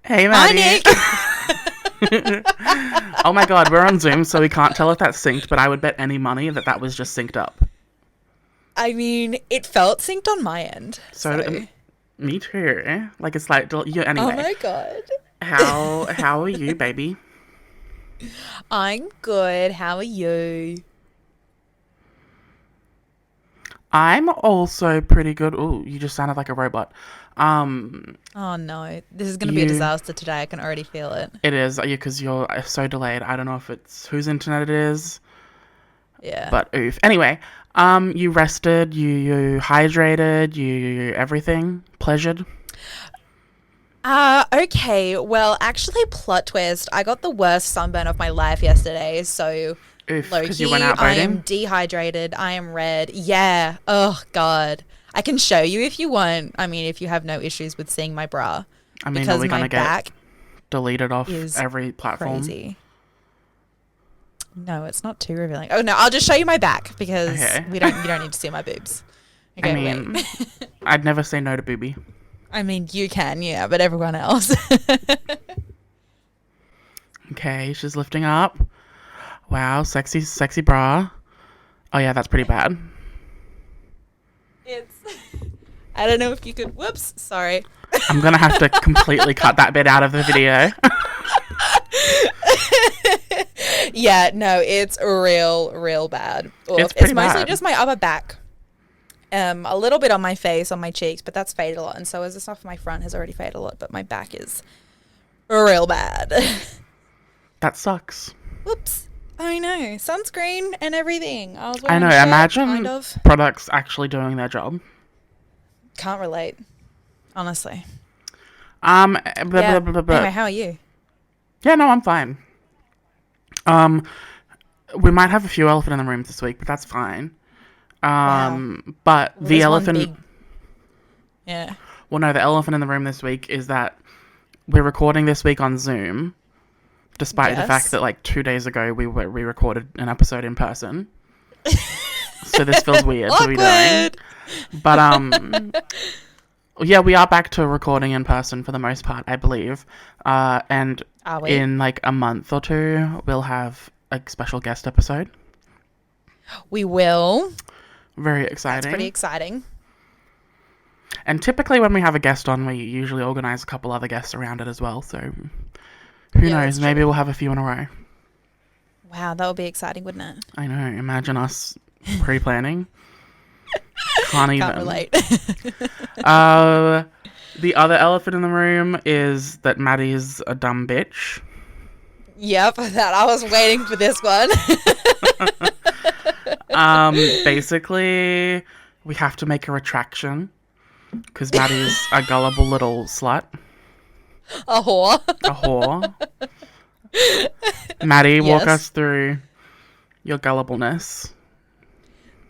Hey, Hi, Maddie. Nick. Oh my god, we're on Zoom, so we can't tell if that's synced, but I would bet any money that that was just synced up. I mean, it felt synced on my end. So. Me too. Like, it's like, yeah, Oh anyway. my god. How are you, baby? I'm good. How are you? I'm also pretty good. Ooh, you just sounded like a robot. Oh no. This is going to be a disaster today. I can already feel it. It is, because you're so delayed. I don't know if it's whose internet it is. Yeah. But oof. Anyway, you rested, you hydrated, you everything, pleasured. Okay. Well, actually, plot twist. I got the worst sunburn of my life yesterday. So, Oof, low because key, you went out I boating. am dehydrated. I am red. Yeah. Oh God. I can show you if you want. I mean, if you have no issues with seeing my bra. I mean, because are we my gonna back get deleted off is every platform? crazy. No, it's not too revealing. Oh no, I'll just show you my back because Okay. you don't need to see my boobs. Okay, I mean, wait. I'd never say no to booby. I mean, you can, yeah, but everyone else. Okay, she's lifting up. Wow, sexy bra. Oh yeah, that's pretty bad. It's. I don't know if you could. Whoops, sorry. I'm gonna have to completely cut that bit out of the video. Yeah, no, it's real bad. It's It's pretty mostly bad. just my upper back. A little bit on my face, on my cheeks, but that's faded a lot, and so as the stuff on my front has already faded a lot, but my back is real bad. That sucks. Whoops. I know. Sunscreen and everything. I was I wearing know. a shirt, Imagine kind of. products actually doing their job. Can't relate. Honestly. Blah, Yeah. blah, blah, blah. Anyway, how are you? Yeah, no, I'm fine. We might have a few elephant in the room this week, but that's fine. Wow. But Well, the there's one elephant. big- Yeah. Well, no, the elephant in the room this week is that we're recording this week on Zoom, despite the Yes. fact that like 2 days ago we recorded an episode in person. So this feels weird to be doing. Awkward. But yeah, we are back to recording in person for the most part, I believe. And Are we? in like a month or two, we'll have a special guest episode. We will. Very exciting. That's pretty exciting. And typically when we have a guest on, we usually organise a couple other guests around it as well. So who Yeah, knows? that's Maybe true. we'll have a few in a row. Wow, that would be exciting, wouldn't it? I know. Imagine us pre-planning. Can't even. Can't relate. The other elephant in the room is that Maddie's a dumb bitch. Yep, that I was waiting for this one. Basically, we have to make a retraction because Maddie's a gullible little slut. A whore. A whore. Maddie, walk Yes. us through your gullibleness.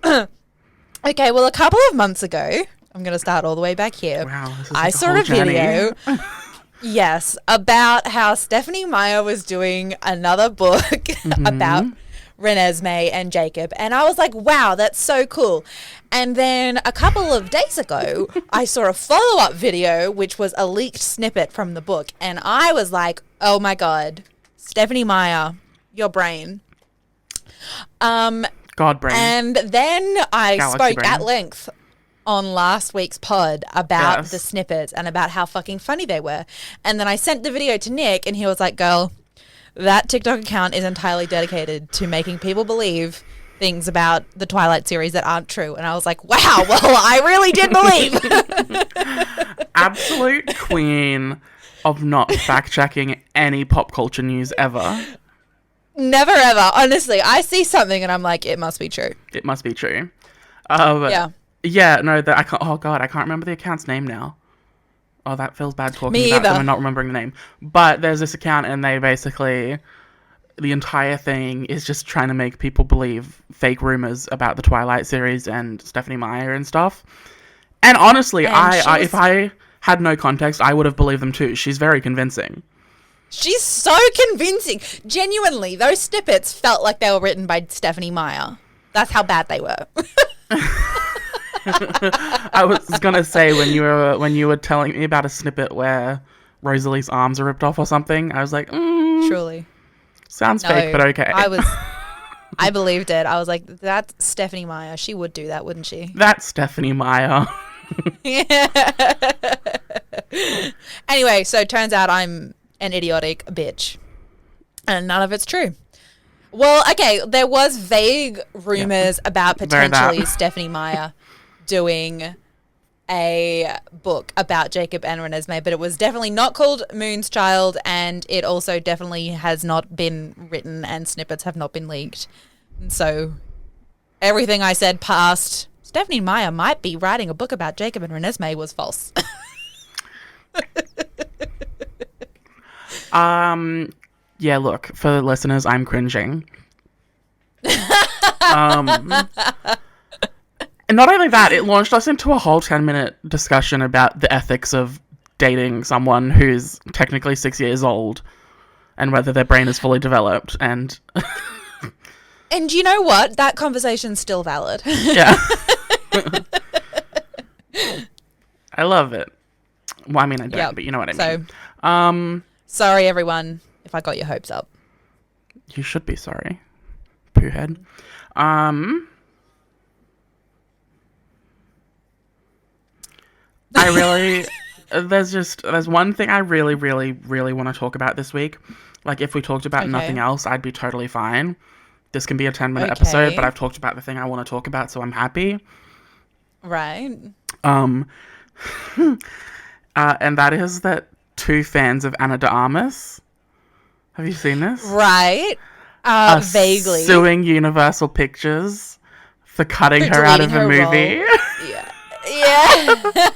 Okay, well, a couple of months ago, I'm going to start all the way back here. Wow, this is I like saw whole a journey. video, yes, about how Stephanie Meyer was doing another book about Renesmee and Jacob. And I was like, wow, that's so cool. And then a couple of days ago, I saw a follow-up video, which was a leaked snippet from the book. And I was like, oh my God, Stephanie Meyer, your brain. God brain. And then I Galaxy spoke brain. at length on last week's pod about Yes. the snippets and about how fucking funny they were. And then I sent the video to Nick and he was like, girl, that TikTok account is entirely dedicated to making people believe things about the Twilight series that aren't true. And I was like, wow, well, I really did believe. Absolute queen of not fact-checking any pop culture news ever. Never ever. Honestly, I see something and I'm like, it must be true. It must be true. Yeah. Yeah, no, I can't. Oh God, I can't remember the account's name now. Oh, that feels bad talking Me about them either. and not remembering the name. But there's this account, and they basically, the entire thing is just trying to make people believe fake rumors about the Twilight series and Stephanie Meyer and stuff. And honestly, And if I had no context, I would have believed them too. She's very convincing. She's so convincing. Genuinely, those snippets felt like they were written by Stephanie Meyer. That's how bad they were. I was gonna say when you were telling me about a snippet where Rosalie's arms are ripped off or something, I was like, Truly. sounds fake, but okay. I believed it. I was like, that's Stephenie Meyer. She would do that, wouldn't she? That's Stephenie Meyer. Yeah. Anyway, so it turns out I'm an idiotic bitch. And none of it's true. Well, okay, there was vague rumors about potentially Stephenie Meyer doing a book about Jacob and Renesmee, but it was definitely not called Moon's Child, and it also definitely has not been written and snippets have not been leaked. And so everything I said past Stephenie Meyer might be writing a book about Jacob and Renesmee was false. Yeah, look, for the listeners, I'm cringing. And not only that, it launched us into a whole 10-minute discussion about the ethics of dating someone who's technically 6 years old and whether their brain is fully developed. And you know what? That conversation's still valid. Yeah. I love it. Well, I mean, I don't, but you know what I mean. Sorry, everyone, if I got your hopes up. You should be sorry, poohead. There's one thing I really, really, really want to talk about this week. Like, if we talked about nothing else, I'd be totally fine. This can be a 10-minute episode, but I've talked about the thing I want to talk about, so I'm happy. Right. And that is that 2 fans of Ana de Armas. Have you seen this? Right. Vaguely. Suing Universal Pictures for cutting her out of a movie. Yeah. Yeah.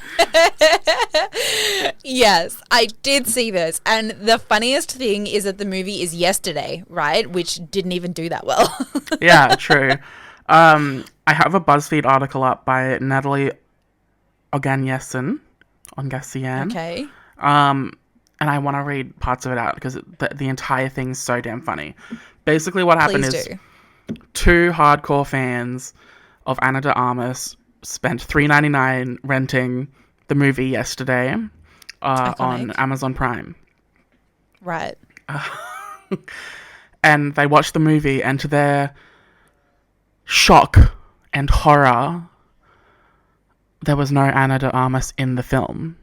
Yes, I did see this. And the funniest thing is that the movie is Yesterday, right? Which didn't even do that well. Yeah, true. I have a BuzzFeed article up by Natalie Oganessian. Okay. And I want to read parts of it out because the entire thing's so damn funny. Basically what happened is 2 hardcore fans of Ana de Armas spent $3.99 renting the movie Yesterday on Amazon Prime. Right. And they watched the movie, and to their shock and horror, there was no Ana de Armas in the film.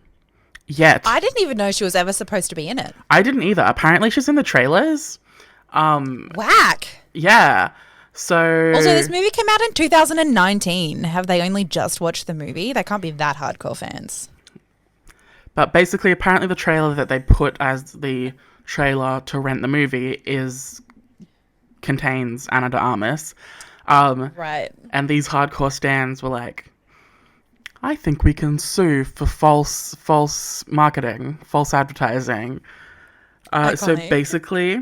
Yet. I didn't even know she was ever supposed to be in it. I didn't either. Apparently she's in the trailers. Whack. Yeah. So also, this movie came out in 2019. Have they only just watched the movie? They can't be that hardcore fans. But basically, apparently the trailer that they put as the trailer to rent the movie contains Ana de Armas. Right. And these hardcore stans were like, I think we can sue for false marketing, false advertising. So basically,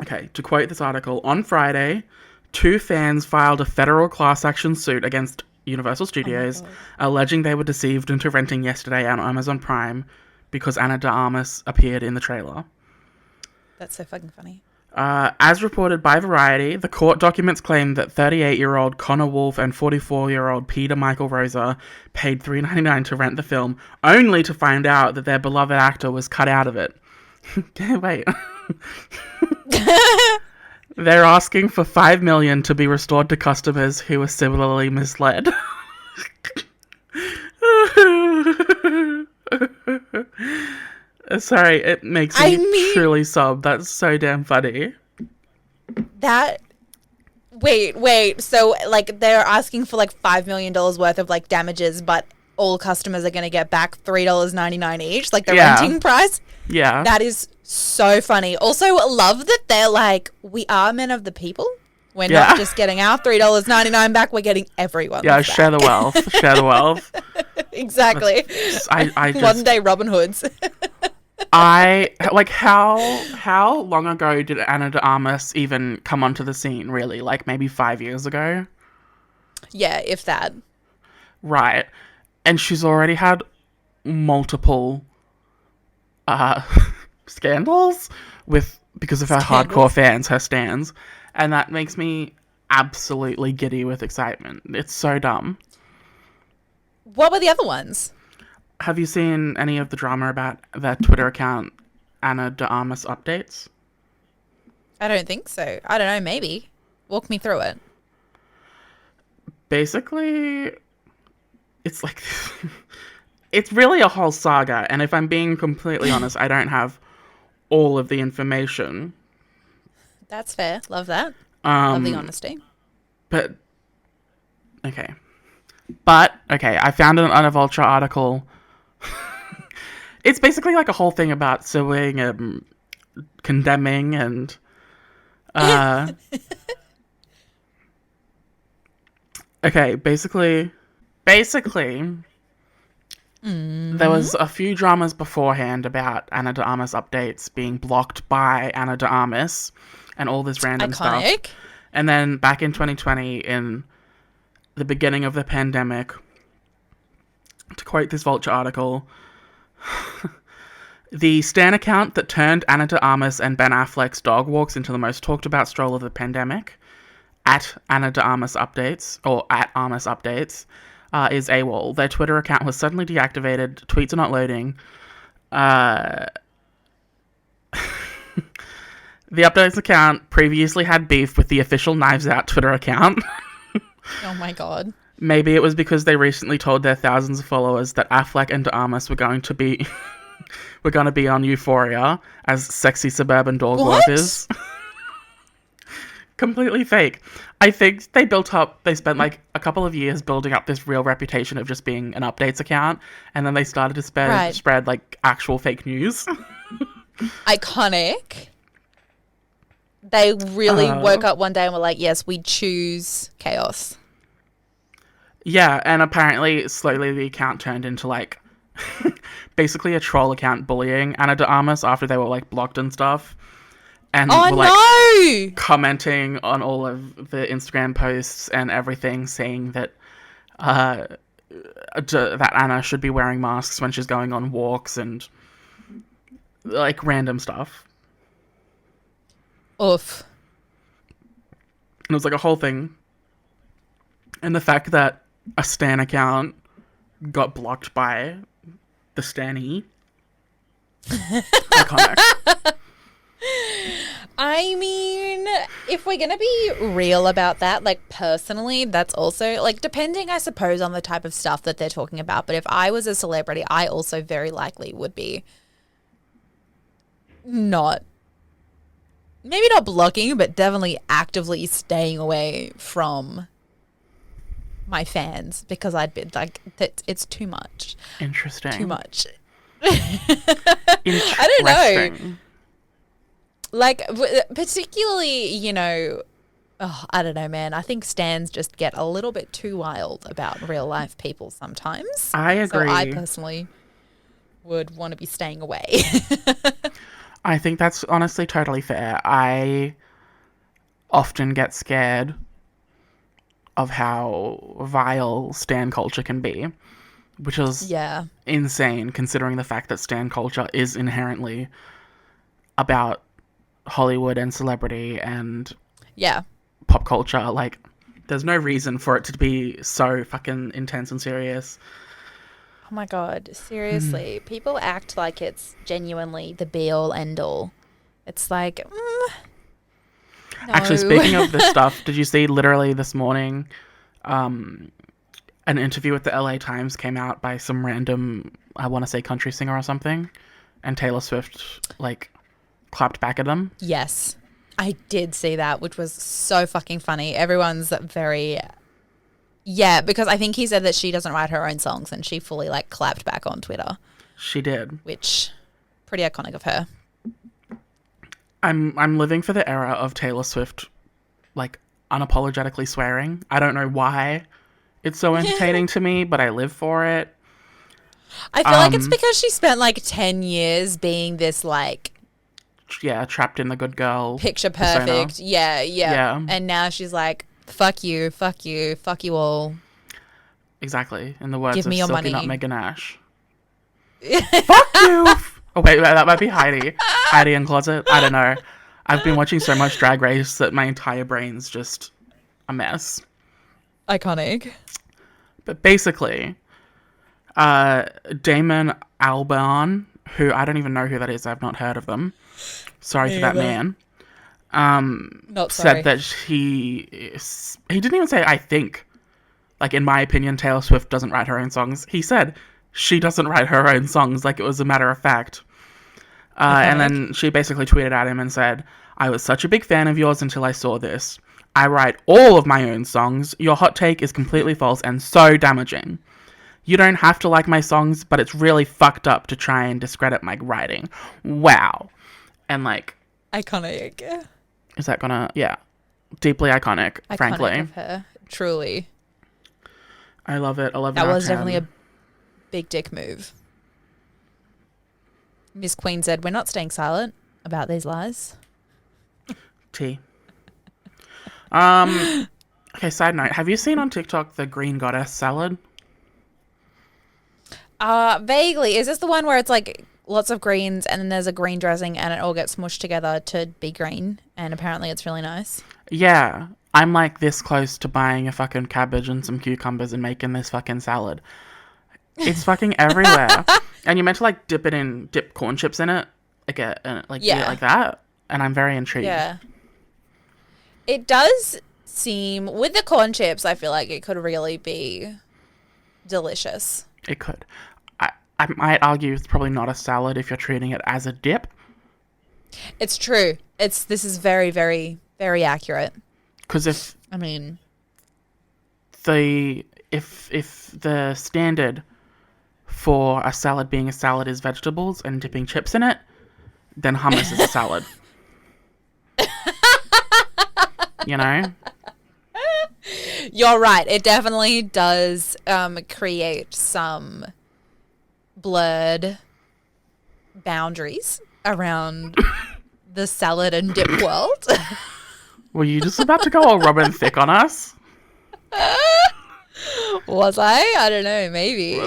okay, to quote this article, on Friday, 2 fans filed a federal class action suit against Universal Studios, alleging they were deceived into renting Yesterday on Amazon Prime because Ana de Armas appeared in the trailer. That's so fucking funny. As reported by Variety, the court documents claim that 38-year-old Connor Wolfe and 44-year-old Peter Michael Rosa paid $3.99 to rent the film, only to find out that their beloved actor was cut out of it. Wait. They're asking for $5 million to be restored to customers who were similarly misled. Sorry, it makes me truly sob. That's so damn funny. Wait. So, like, they're asking for, like, $5 million worth of, like, damages, but all customers are going to get back $3.99 each, like the renting price? Yeah. That is so funny. Also, love that they're like, we are men of the people. We're not just getting our $3.99 back. We're getting everyone's back. Share the wealth. Share the wealth. Exactly. I just, modern day Robin Hoods. how long ago did Ana de Armas even come onto the scene, really? Like, maybe 5 years ago? Yeah, if that. Right. And she's already had multiple scandals because of her hardcore fans, her stans. And that makes me absolutely giddy with excitement. It's so dumb. What were the other ones? Have you seen any of the drama about that Twitter account, Ana de Armas updates? I don't think so. I don't know, maybe. Walk me through it. Basically, it's like... it's really a whole saga, and if I'm being completely honest, I don't have all of the information. That's fair. Love that. Love the honesty. But, okay. I found an Unavulture article. It's basically like a whole thing about suing and condemning and... okay, basically... There was a few dramas beforehand about Ana de Armas updates being blocked by Ana de Armas and all this random stuff. And then back in 2020, in the beginning of the pandemic, to quote this Vulture article, the Stan account that turned Ana de Armas and Ben Affleck's dog walks into the most talked about stroll of the pandemic, at Ana de Armas updates, or at Armas updates, is AWOL. Their Twitter account was suddenly deactivated. Tweets are not loading. The updates account previously had beef with the official Knives Out Twitter account. Oh my god. Maybe it was because they recently told their thousands of followers that Affleck and Armas were going to be on Euphoria as sexy suburban dog walkers. Completely fake. I think they spent like a couple of years building up this real reputation of just being an updates account, and then they started to spread like actual fake news. Iconic. They really woke up one day and were like, yes, we choose chaos. Yeah, and apparently slowly the account turned into like basically a troll account bullying Ana de Armas after they were like blocked and stuff. And were like commenting on all of the Instagram posts and everything, saying that that Anna should be wearing masks when she's going on walks and like random stuff. Oof. And it was like a whole thing. And the fact that a Stan account got blocked by the Stanny. Iconic. I mean, if we're going to be real about that, like personally, that's also like depending, I suppose, on the type of stuff that they're talking about. But if I was a celebrity, I also very likely would be maybe not blocking, but definitely actively staying away from my fans because I'd be like, it's too much. Interesting. Too much. I don't know. Like, particularly, you know, I don't know, man. I think stans just get a little bit too wild about real life people sometimes. I agree. So I personally would want to be staying away. I think that's honestly totally fair. I often get scared of how vile stan culture can be, which is insane considering the fact that stan culture is inherently about Hollywood and celebrity and pop culture. Like, there's no reason for it to be so fucking intense and serious. Oh my god, seriously. People act like it's genuinely the be-all, end-all. It's like, no. Actually, speaking of this stuff, did you see literally this morning an interview with the LA Times came out by some random, I want to say country singer or something, and Taylor Swift, like, clapped back at them? Yes, I did see that, which was so fucking funny. Everyone's very... Yeah, because I think he said that she doesn't write her own songs and she fully, like, clapped back on Twitter. She did. Which, pretty iconic of her. I'm living for the era of Taylor Swift, like, unapologetically swearing. I don't know why it's so entertaining to me, but I live for it. I feel like it's because she spent, like, 10 years being this, like... Yeah, trapped in the good girl picture perfect. Yeah. And now she's like, fuck you all. Exactly. In the words Give of me your Silky money. Nutmeg Ganache. Fuck you! Oh wait, that might be Heidi. Heidi in Closet? I don't know. I've been watching so much Drag Race that my entire brain's just a mess. Iconic. But basically, Damon Albarn, who I don't even know who that is. I've not heard of them. Sorry to that man. Not sorry. Said that he didn't even say, I think. Like, in my opinion, Taylor Swift doesn't write her own songs. He said she doesn't write her own songs, like it was a matter of fact. And then she basically tweeted at him and said, I was such a big fan of yours until I saw this. I write all of my own songs. Your hot take is completely false and so damaging. You don't have to like my songs, but it's really fucked up to try and discredit my writing. Wow. And like... Iconic. Is that gonna... Yeah. Deeply iconic, frankly. Iconic of her. Truly. I love it. 11 That out of was 10. definitely a big dick move. Miss Queen said, we're not staying silent about these lies. Tea. Okay, side note. Have you seen on TikTok the green goddess salad? Vaguely. Is this the one where it's like lots of greens and then there's a green dressing and it all gets smushed together to be green? And apparently it's really nice. Yeah. I'm like this close to buying a fucking cabbage and some cucumbers and making this fucking salad. It's fucking everywhere. And you're meant to like dip corn chips in it. Eat it like that. And I'm very intrigued. Yeah. It does seem, with the corn chips, I feel like it could really be delicious. It could. I might argue it's probably not a salad if you're treating it as a dip. It's true. This is very, very, very accurate. Because if the standard for a salad being a salad is vegetables and dipping chips in it, then hummus is a salad. You know? You're right. It definitely does create some blurred boundaries around the salad and dip world. Were you just about to go all Robin Thicke on us? Was I? I don't know. Maybe.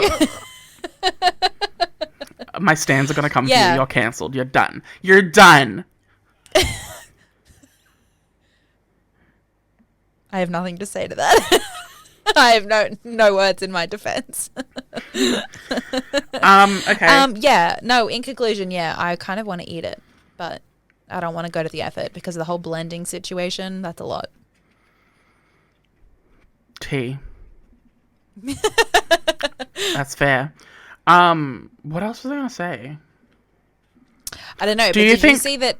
My stands are going to come for you. You're cancelled. You're done. You're done. I have nothing to say to that. I have no words in my defense. Okay. Yeah. No, in conclusion, I kind of want to eat it, but I don't want to go to the effort because of the whole blending situation. That's a lot. Tea. That's fair. What else was I going to say? I don't know. Did you see that?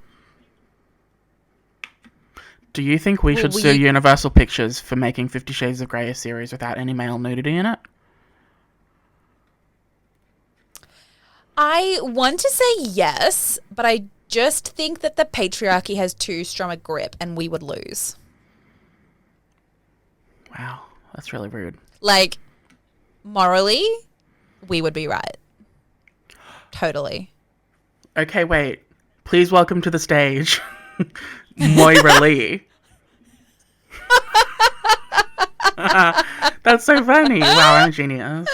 Do you think we should sue Universal Pictures for making 50 Shades of Grey a series without any male nudity in it? I want to say yes, but I just think that the patriarchy has too strong a grip and we would lose. Wow, that's really rude. Like, morally, we would be right. Totally. Okay, wait. Please welcome to the stage, Moira Lee. That's so funny. Wow, I'm a genius.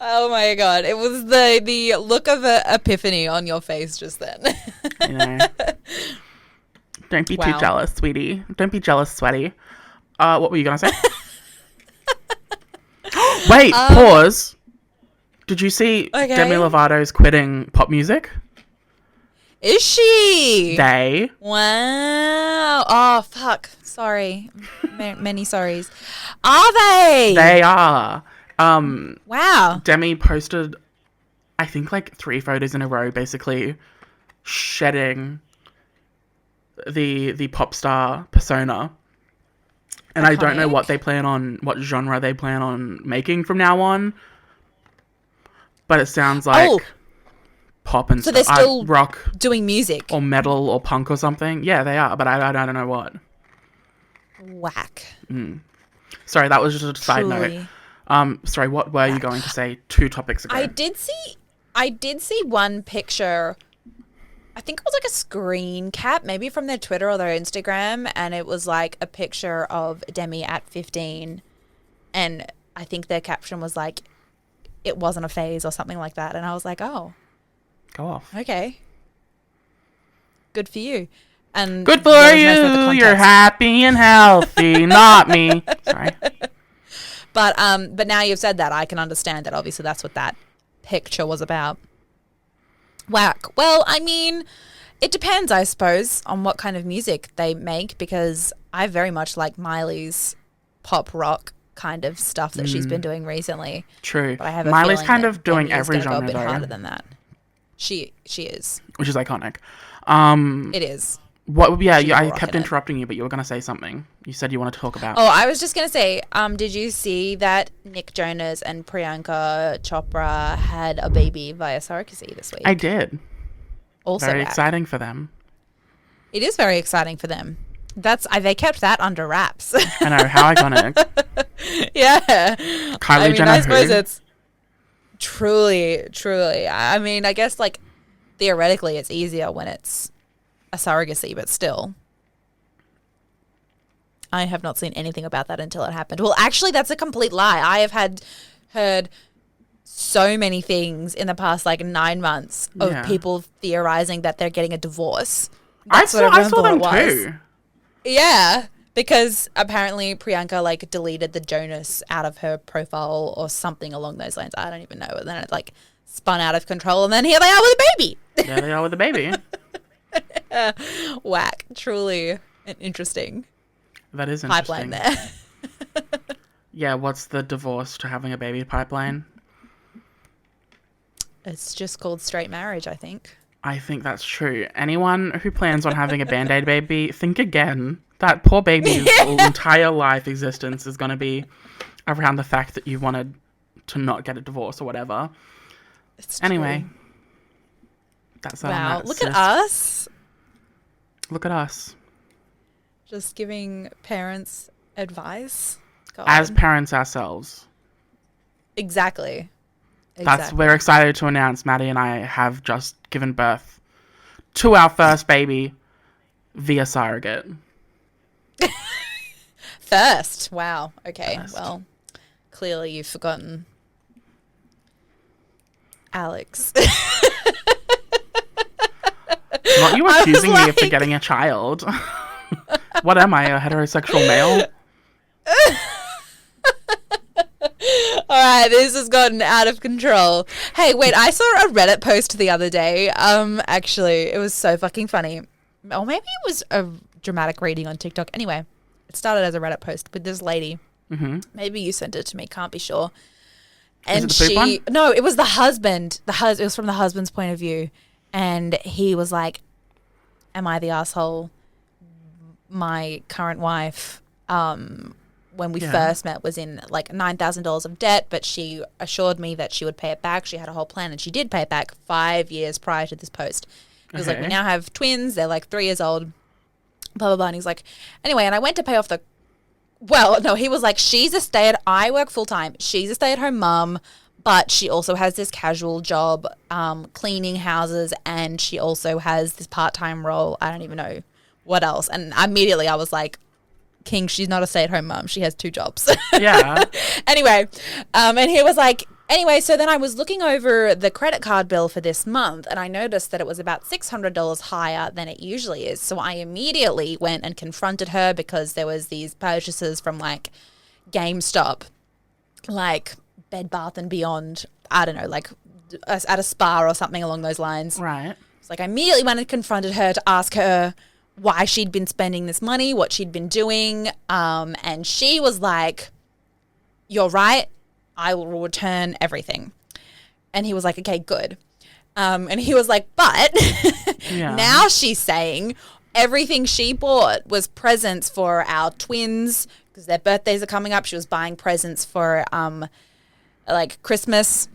Oh my god. It was the look of epiphany on your face just then. I know. Don't be too jealous, sweetie. Don't be jealous, sweaty. What were you going to say? Wait, pause. Did you see Demi Lovato's quitting pop music? Is she? They. Wow. Oh, fuck. Sorry. Many sorries. Are they? They are. Wow. Demi posted, I think, like 3 photos in a row, basically shedding the pop star persona. And I don't know what genre they plan on making from now on. But it sounds like pop and so they're still rock, doing music or metal or punk or something. Yeah, they are, but I don't know what. Whack. Sorry, that was just a side note. Sorry, what were you going to say 2 topics ago? I did see one picture. I think it was like a screen cap, maybe from their Twitter or their Instagram, and it was like a picture of Demi at 15, and I think their caption was like, "It wasn't a phase" or something like that, and I was like, "Oh, go off." Okay, good for you." And good for there was you. no further context. You're happy and healthy, not me. Sorry. But now you've said that, I can understand that. Obviously, that's what that picture was about. Whack. Well, I mean, it depends, I suppose, on what kind of music they make, because I very much like Miley's pop rock kind of stuff that she's been doing recently. True. But I have a Miley's feeling kind that of doing maybe it's every gonna genre, go a bit though. harder than that. She is. Which is iconic. It is. What? Yeah, She's I rocking kept it. interrupting you, but you were going to say something. You said you wanted to talk about. Oh, I was just going to say, did you see that Nick Jonas and Priyanka Chopra had a baby via surrogacy this week? I did. Also Very whack. exciting for them. It is very exciting for them. They kept that under wraps. I know, how iconic. Yeah. Kylie Jenner I suppose who? it's truly. I mean, I guess, like, theoretically it's easier when it's a surrogacy, but still. I have not seen anything about that until it happened. Well, actually, that's a complete lie. I have heard so many things in the past, like, 9 months of people theorizing that they're getting a divorce. I saw them too. Yeah, because apparently Priyanka, like, deleted the Jonas out of her profile or something along those lines. I don't even know. And then it, like, spun out of control, and then here they are with a baby. There they are with a baby. Whack. Truly an interesting That is pipeline interesting. there. Yeah, what's the divorce to having a baby pipeline? It's just called straight marriage, I think. I think that's true. Anyone who plans on having a Band-Aid baby, think again. That poor baby's entire life existence is going to be around the fact that you wanted to not get a divorce or whatever. It's anyway. That's wow. Look at us. Look at us. Just giving parents advice. God. As parents ourselves. Exactly. We're excited to announce Maddie and I have just given birth to our first baby via surrogate. First. Wow. Okay. First. Well, clearly you've forgotten Alex. Not you accusing me of forgetting a child. What am I, a heterosexual male? All right, this has gotten out of control. Hey, wait, I saw a Reddit post the other day. Actually, it was so fucking funny. Or maybe it was a dramatic reading on TikTok. Anyway, it started as a Reddit post with this lady. Mm-hmm. Maybe you sent it to me, can't be sure. And Is it the poop one? No, it was the husband. It was from the husband's point of view. And he was like, am I the asshole? My current wife, when we first met, was in like $9,000 of debt, but she assured me that she would pay it back. She had a whole plan, and she did pay it back 5 years prior to this post. He was like, we now have twins. They're like 3 years old, blah, blah, blah. And he's like, anyway, and I went to pay off the... Well, no, he was like, I work full-time. She's a stay-at-home mum, but she also has this casual job cleaning houses, and she also has this part-time role. I don't even know what else. And immediately I was like, King, she's not a stay-at-home mum. She has 2 jobs. Yeah. Anyway, and he was like, anyway, so then I was looking over the credit card bill for this month, and I noticed that it was about $600 higher than it usually is. So I immediately went and confronted her because there was these purchases from like GameStop, like Bed Bath and Beyond, I don't know, like at a spa or something along those lines. Right. It's like I immediately went and confronted her to ask her why she'd been spending this money, what she'd been doing. And she was like, you're right. I will return everything. And he was like, okay, good. And he was like, but now she's saying everything she bought was presents for our twins because their birthdays are coming up. She was buying presents for like Christmas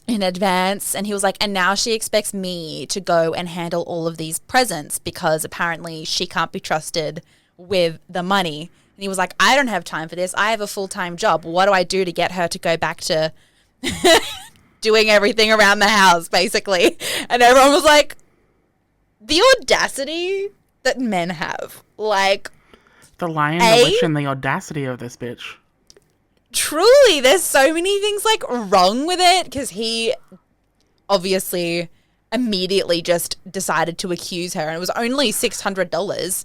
in advance. And he was like, and now she expects me to go and handle all of these presents because apparently she can't be trusted with the money. And he was like, I don't have time for this. I have a full-time job. What do I do to get her to go back to doing everything around the house, basically? And everyone was like, the audacity that men have. Like, the lion, the witch, and the audacity of this bitch. Truly, there's so many things like wrong with it because he obviously immediately just decided to accuse her. And it was only $600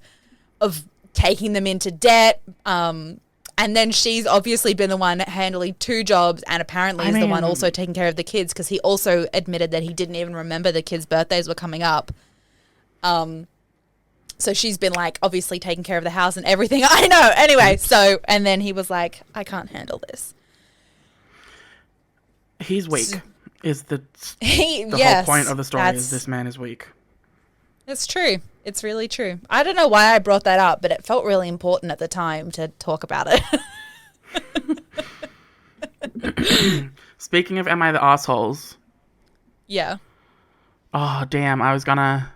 of taking them into debt. And then she's obviously been the one handling 2 jobs and apparently is the one also taking care of the kids, because he also admitted that he didn't even remember the kids' birthdays were coming up. So she's been like obviously taking care of the house and everything. I know. Anyway, so, and then he was like, I can't handle this. He's weak. Is the whole point of the story is this man is weak. It's true. It's really true. I don't know why I brought that up, but it felt really important at the time to talk about it. Speaking of Am I the Assholes? Yeah. Oh, damn. I was gonna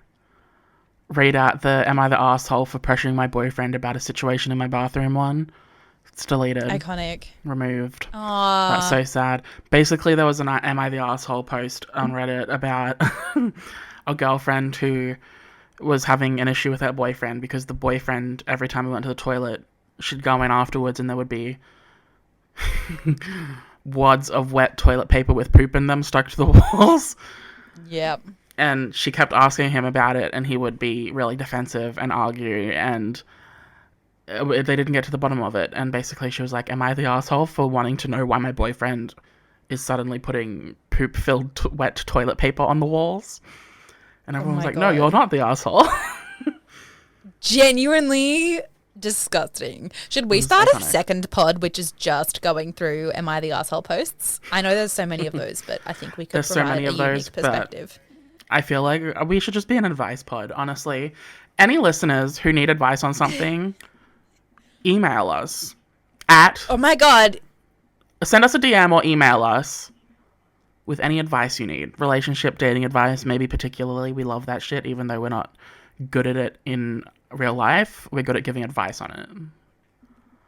read out the Am I the Asshole for pressuring my boyfriend about a situation in my bathroom one. It's deleted. Iconic. Removed. Aww. That's so sad. Basically, there was an Am I the Asshole post on Reddit about a girlfriend who was having an issue with her boyfriend because the boyfriend, every time he went to the toilet, she'd go in afterwards and there would be wads of wet toilet paper with poop in them stuck to the walls. Yep. And she kept asking him about it, and he would be really defensive and argue, and they didn't get to the bottom of it. And basically she was like, am I the asshole for wanting to know why my boyfriend is suddenly putting poop-filled wet toilet paper on the walls? And everyone was like, no, you're not the asshole. Genuinely disgusting. Should we start a second pod, which is just going through Am I the Asshole posts? I know there's so many of those, but I think we could provide a unique perspective. I feel like we should just be an advice pod, honestly. Any listeners who need advice on something, email us at... Oh my God. Send us a DM or email us with any advice you need. Relationship, dating advice, maybe particularly. We love that shit, even though we're not good at it in real life. We're good at giving advice on it.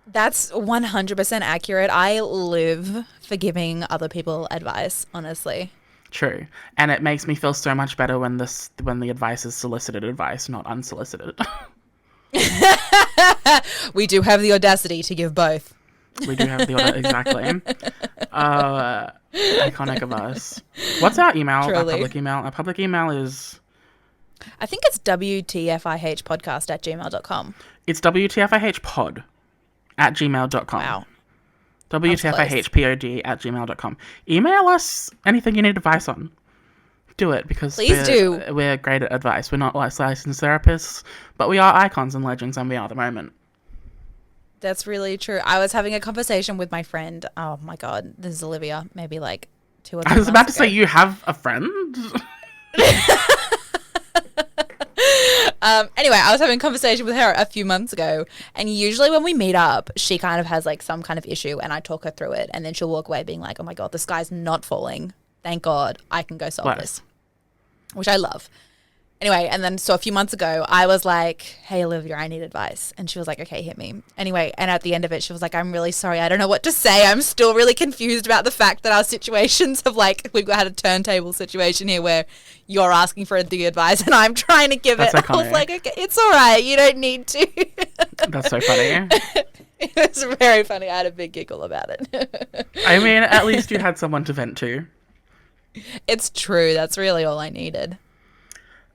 That's 100% accurate. I live for giving other people advice, honestly. True. And it makes me feel so much better when the advice is solicited advice, not unsolicited. We do have the audacity to give both. We do have the audacity, exactly. Iconic of us. What's our email? Truly. Our public email? Our public email is... I think it's WTFIHpodcast@gmail.com. It's WTFIHpod@gmail.com. Wow. WTFIHPOD@gmail.com. Email us anything you need advice on. Do it, because we're great at advice. We're not licensed therapists, but we are icons and legends, and we are the moment. That's really true. I was having a conversation with my friend. Oh my God, this is Olivia. Maybe like 2 or 3 months ago. I was about to say, you have a friend? Anyway, I was having a conversation with her a few months ago, and usually when we meet up, she kind of has like some kind of issue, and I talk her through it, and then she'll walk away being like, oh my God, the sky's not falling. Thank God I can go solve this, which I love. Anyway, and then so a few months ago, I was like, hey, Olivia, I need advice. And she was like, okay, hit me. Anyway, and at the end of it, she was like, I'm really sorry. I don't know what to say. I'm still really confused about the fact that our situations have like, we've had a turntable situation here where you're asking for the advice and I'm trying to give it. I was like, okay, it's all right. You don't need to. That's so funny. It was very funny. I had a big giggle about it. I mean, at least you had someone to vent to. It's true. That's really all I needed.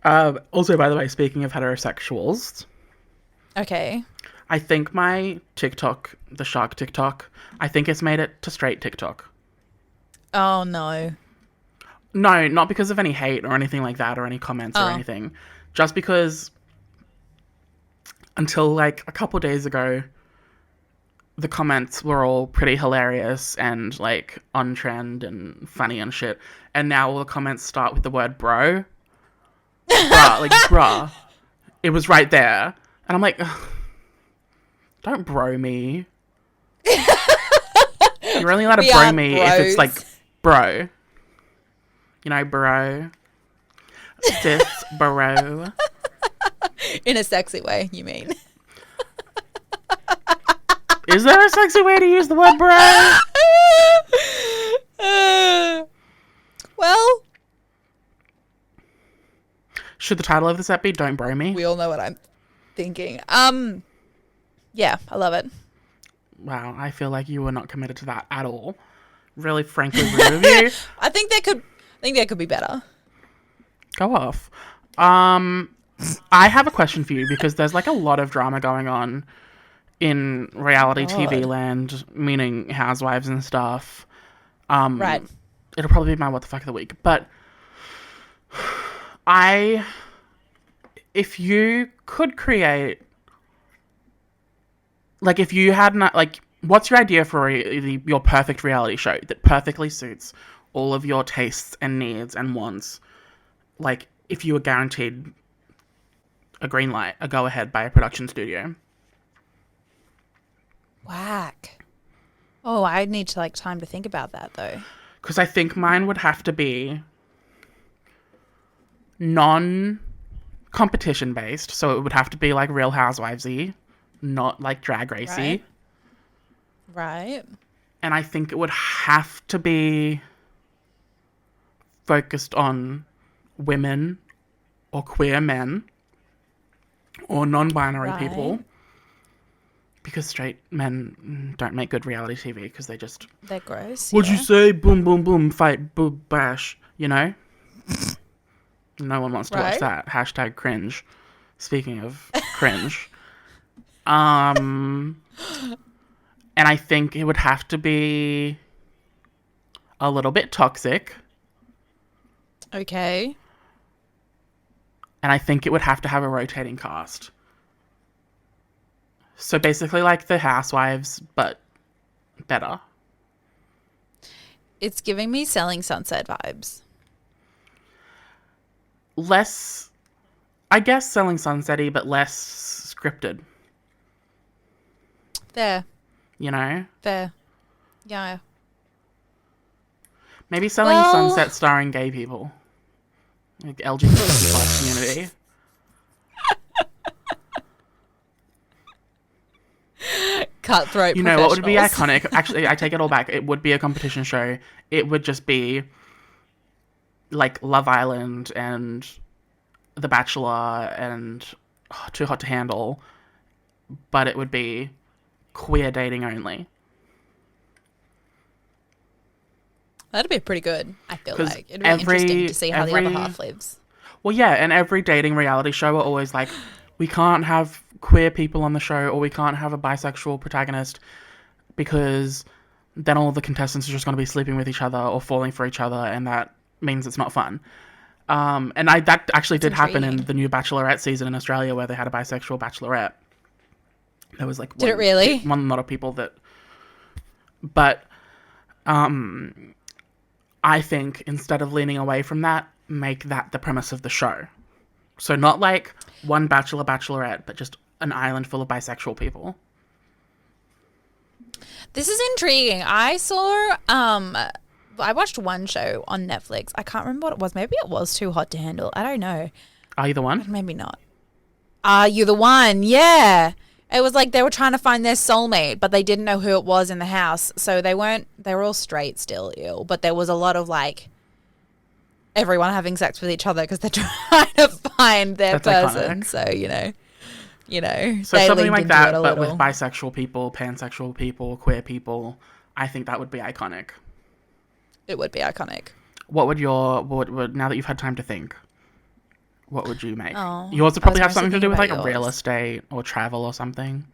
Also, by the way, speaking of heterosexuals. Okay. I think my TikTok, the shark TikTok, I think it's made it to straight TikTok. Oh, no. No, not because of any hate or anything like that or any comments or anything. Just because until like a couple days ago, the comments were all pretty hilarious and like on trend and funny and shit. And now all the comments start with the word bro. Bruh, like, bruh. It was right there. And I'm like, don't bro me. You're only allowed to bro me if it's like, bro. You know, bro. Sis, bro. In a sexy way, you mean? Is there a sexy way to use the word bro? Well... Should the title of this ep be Don't Bro Me? We all know what I'm thinking. Yeah, I love it. Wow, I feel like you were not committed to that at all. Really, frankly, rude of you. I think there could be better. Go off. I have a question for you because there's like a lot of drama going on in reality TV land, meaning Housewives and stuff. Right. It'll probably be my what the fuck of the week, but if you could create, like, if you had not, like, what's your idea for your perfect reality show that perfectly suits all of your tastes and needs and wants? Like, if you were guaranteed a green light, a go ahead by a production studio. Whack. Oh, I need to like time to think about that though. Because I think mine would have to be non-competition based, so it would have to be like Real Housewives-y, not like Drag Race-y. Right. And I think it would have to be focused on women or queer men or non-binary people, because straight men don't make good reality TV because they're gross. What'd you say? Boom, boom, boom, fight, boom, bash. You know? No one wants to watch that. Hashtag cringe. Speaking of cringe. And I think it would have to be a little bit toxic. Okay. And I think it would have to have a rotating cast. So basically like the Housewives, but better. It's giving me Selling Sunset vibes. Less, I guess, Selling Sunset-y, but less scripted. Fair. You know? Fair. Yeah. Maybe Selling Sunset starring gay people. Like LGBT community. Cutthroat. You know what would be iconic? Actually, I take it all back. It would be a competition show. It would just be like Love Island and The Bachelor and Too Hot to Handle, but it would be queer dating only. That'd be pretty good, I feel like. It'd be interesting to see how the other half lives. Well, yeah, and every dating reality show are always like, we can't have queer people on the show, or we can't have a bisexual protagonist because then all the contestants are just going to be sleeping with each other or falling for each other, and that means it's not fun. And that actually did happen in the new Bachelorette season in Australia, where they had a bisexual bachelorette. There was like did it really? One lot of people that, but I think instead of leaning away from that, make that the premise of the show. So not like one bachelor, bachelorette, but just an island full of bisexual people. This is intriguing. I saw, I watched one show on Netflix. I can't remember what it was. Maybe it was Too Hot to Handle. I don't know. Are you the one? Maybe not. Are you the one? Yeah. It was like they were trying to find their soulmate, but they didn't know who it was in the house. So they were all straight still, but there was a lot of like everyone having sex with each other because they're trying to find their person. Iconic. So, you know. So something like that, but with bisexual people, pansexual people, queer people, I think that would be iconic. It would be iconic. What would now that you've had time to think, what would you make? Oh, yours would probably have something to do with like real estate or travel or something.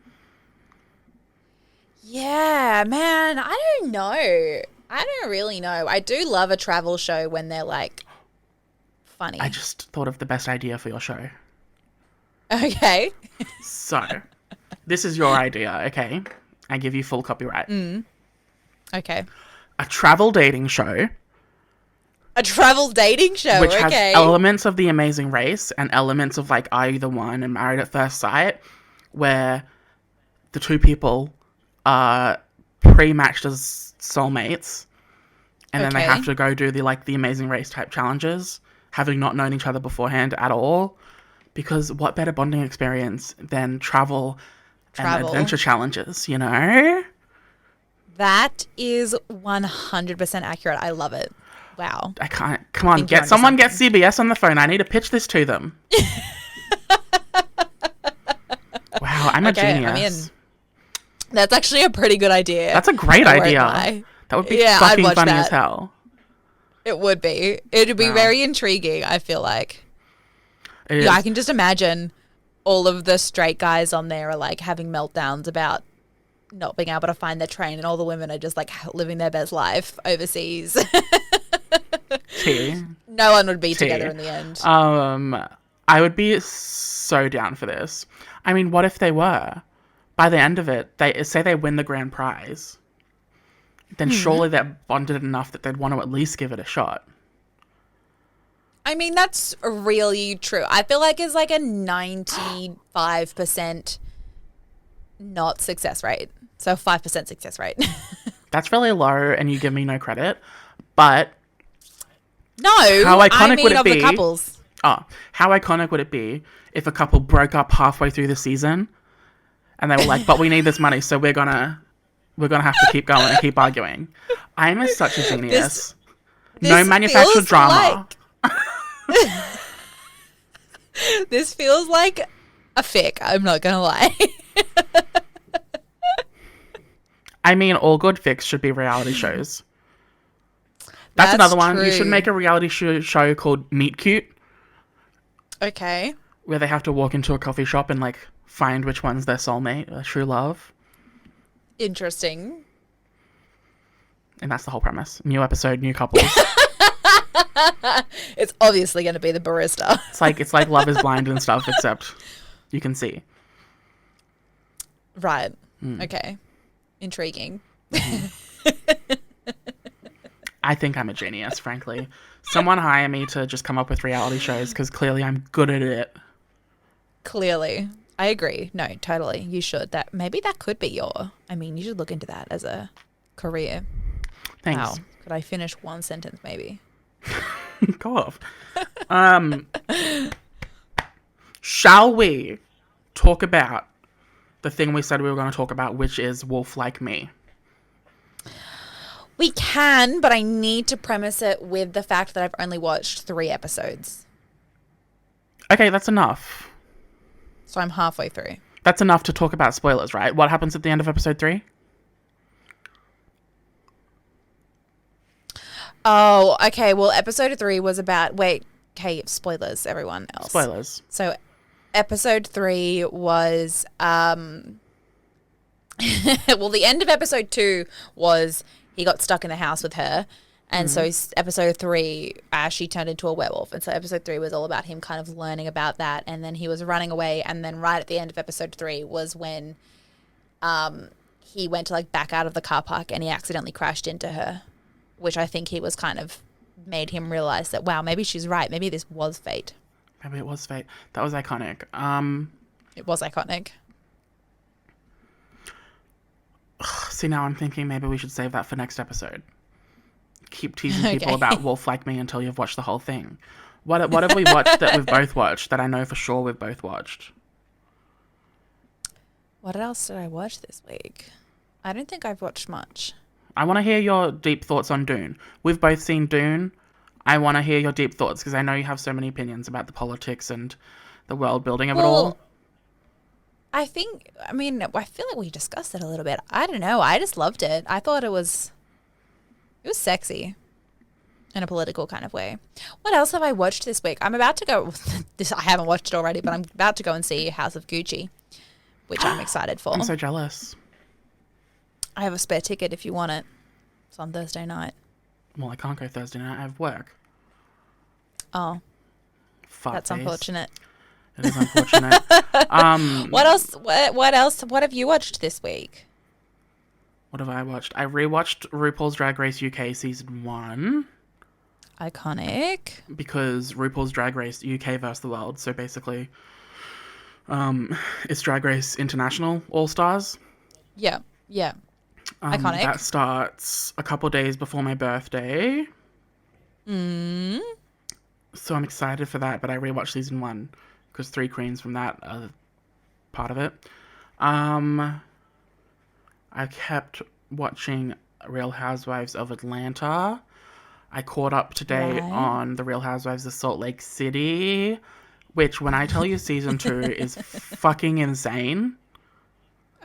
Yeah, man, I don't know. I don't really know. I do love a travel show when they're like funny. I just thought of the best idea for your show. Okay. So, this is your idea, okay? I give you full copyright. Okay. A travel dating show. A travel dating show, which has elements of The Amazing Race and elements of like Are You the One and Married at First Sight, where the two people are pre-matched as soulmates, and then they have to go do the Amazing Race type challenges, having not known each other beforehand at all. Because what better bonding experience than travel and adventure challenges, you know? That is 100% accurate. I love it. Wow. I can't. Come on, get CBS on the phone. I need to pitch this to them. Wow, I'm a genius. I'm in. That's actually a pretty good idea. That's a great idea. That would be fucking funny as hell. It would be. It'd be Wow. very intriguing, I feel like. It is. Yeah, I can just imagine all of the straight guys on there are like having meltdowns about not being able to find their train, and all the women are just like living their best life overseas. Tea. No one would be together in the end. I would be so down for this. I mean, what if they were? By the end of it, they say they win the grand prize. Then surely they're bonded enough that they'd want to at least give it a shot. I mean, that's really true. I feel like it's like a 95% not success rate. So 5% success rate. That's really low, and you give me no credit. But No, how iconic I mean would it of be? the couples. Oh, how iconic would it be if a couple broke up halfway through the season, and they were like, "But we need this money, so we're gonna have to keep going and keep arguing." I'm such a genius. No this manufactured feels drama. This feels like a fic. I'm not gonna lie. I mean, all good fics should be reality shows. That's another one. You should true. make a reality show called Meet Cute, Okay. where they have to walk into a coffee shop and like find which one's their soulmate, their true love. Interesting. And that's the whole premise. New episode, new couples. It's obviously going to be the barista. It's like Love is Blind and stuff, except you can see. Right. Okay. Intriguing. I think I'm a genius, frankly. Someone hire me to just come up with reality shows, because clearly I'm good at it. Clearly. I agree. No, totally. You should. Maybe that could be you should look into that as a career. Thanks. Wow. Could I finish one sentence maybe? Go off. Shall we talk about the thing we said we were going to talk about, which is Wolf Like Me? We can, but I need to premise it with the fact that I've only watched 3 episodes. Okay, that's enough. So I'm halfway through. That's enough to talk about spoilers, right? What happens at the end of episode 3? Oh, okay. Well, episode 3 was about... Wait. Okay, spoilers, everyone else. Spoilers. So episode 3 was... well, the end of episode 2 was he got stuck in the house with her. And so episode 3, she turned into a werewolf. And so episode 3 was all about him kind of learning about that. And then he was running away. And then right at the end of episode 3 was when he went to like back out of the car park and he accidentally crashed into her, which I think he was kind of made him realize that, wow, maybe she's right. Maybe this was fate. Maybe it was fate. That was iconic. It was iconic. See, now I'm thinking maybe we should save that for next episode. Keep teasing people about Wolf Like Me until you've watched the whole thing. What have we watched that we've both watched that I know for sure we've both watched? What else did I watch this week? I don't think I've watched much. I want to hear your deep thoughts on Dune. We've both seen Dune. I want to hear your deep thoughts because I know you have so many opinions about the politics and the world building of it all. I feel like we discussed it a little bit. I don't know. I just loved it. I thought it was sexy in a political kind of way. What else have I watched this week? I'm about to go. I haven't watched it already, but I'm about to go and see House of Gucci, which I'm excited for. I'm so jealous. I have a spare ticket if you want it. It's on Thursday night. Well, I can't go Thursday night. I have work. Oh, Fuck that's face. unfortunate. It is unfortunate. What else? What else? What have you watched this week? What have I watched? I rewatched RuPaul's Drag Race UK season 1 Iconic. because RuPaul's Drag Race UK versus the world. So basically, it's Drag Race International All Stars. Yeah. Yeah. Iconic. That starts a couple days before my birthday. So I'm excited for that, but I rewatched season 1 because 3 queens from that are part of it. I kept watching Real Housewives of Atlanta. I caught up today on the Real Housewives of Salt Lake City, which when I tell you season 2 is fucking insane.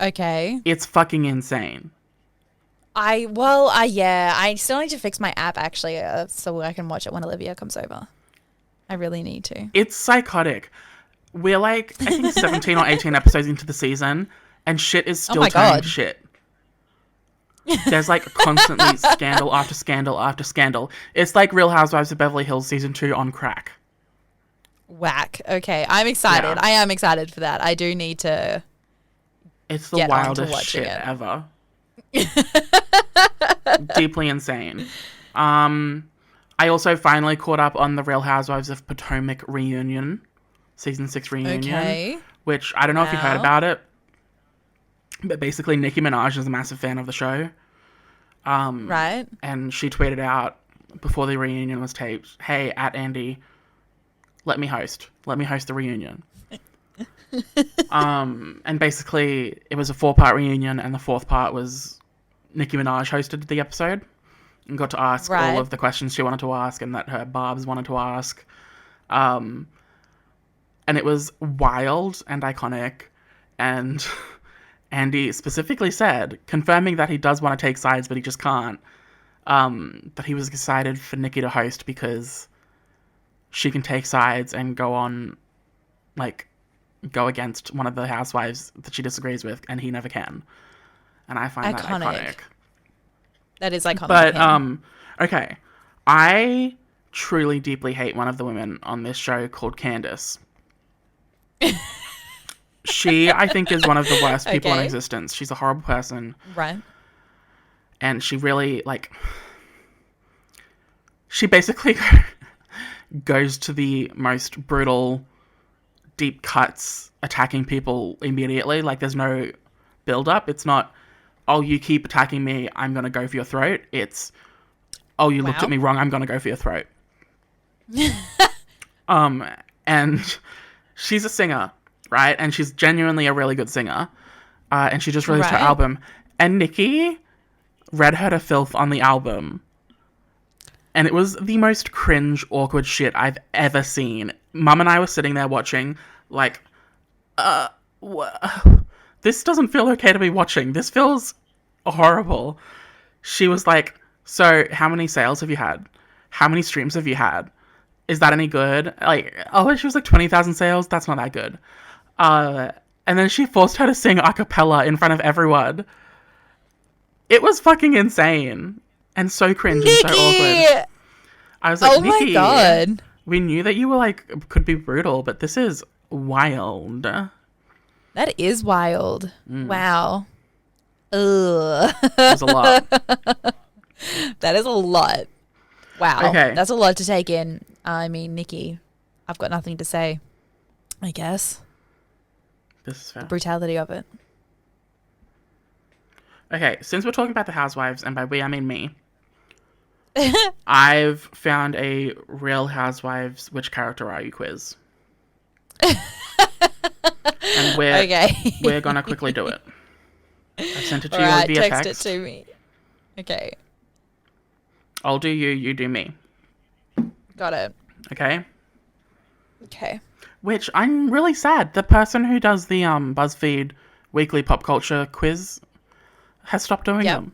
Okay. It's fucking insane. I still need to fix my app actually, so I can watch it when Olivia comes over. I really need to. It's psychotic. We're like, I think 17 or 18 episodes into the season, and shit is still turning shit. There's like constantly scandal after scandal after scandal. It's like Real Housewives of Beverly Hills season 2 on crack. Whack. Okay, I'm excited. Yeah. I am excited for that. I do need to. It's the wildest shit ever. Deeply insane. I also finally caught up on the Real Housewives of Potomac reunion, season 6 reunion, which I don't know if you heard about it. But basically, Nicki Minaj is a massive fan of the show. Right. And she tweeted out before the reunion was taped, "Hey, at Andy, let me host the reunion." And basically, it was a 4-part reunion, and the 4th part was Nicki Minaj hosted the episode and got to ask all of the questions she wanted to ask and that her barbs wanted to ask. And it was wild and iconic, and Andy specifically said, confirming that he does want to take sides, but he just can't, that he was excited for Nicki to host because she can take sides and go against one of the housewives that she disagrees with, and he never can. And I find that iconic. That is iconic. But, okay. I truly deeply hate one of the women on this show called Candace. She, I think, is one of the worst people in existence. She's a horrible person. Right. And she really, she basically goes to the most brutal, deep cuts, attacking people immediately. Like, there's no build-up. It's not, oh, you keep attacking me, I'm going to go for your throat. It's, oh, you looked at me wrong, I'm going to go for your throat. And she's a singer, right? And she's genuinely a really good singer. And she just released her album. And Nicki read her to filth on the album. And it was the most cringe, awkward shit I've ever seen. Mum and I were sitting there watching, this doesn't feel okay to be watching. This feels horrible. She was like, so how many sales have you had? How many streams have you had? Is that any good? She was like 20,000 sales. That's not that good. And then she forced her to sing a cappella in front of everyone. It was fucking insane. And so cringe Nicki! And so awkward. I was like, Nicki, my God. We knew that you were could be brutal, but this is wild. That is wild. Wow. Ugh. It's a lot. That is a lot. Wow. Okay. That's a lot to take in. I mean, Nicki, I've got nothing to say, I guess. This is fair. The brutality of it. Okay, since we're talking about the Housewives, and by we I mean me, I've found a Real Housewives Which Character Are You quiz. And we're gonna quickly do it. I sent it to you via text. Text it to me. Okay. I'll do you, you do me. Got it. Okay? Okay. Which, I'm really sad. The person who does the BuzzFeed weekly pop culture quiz has stopped doing them.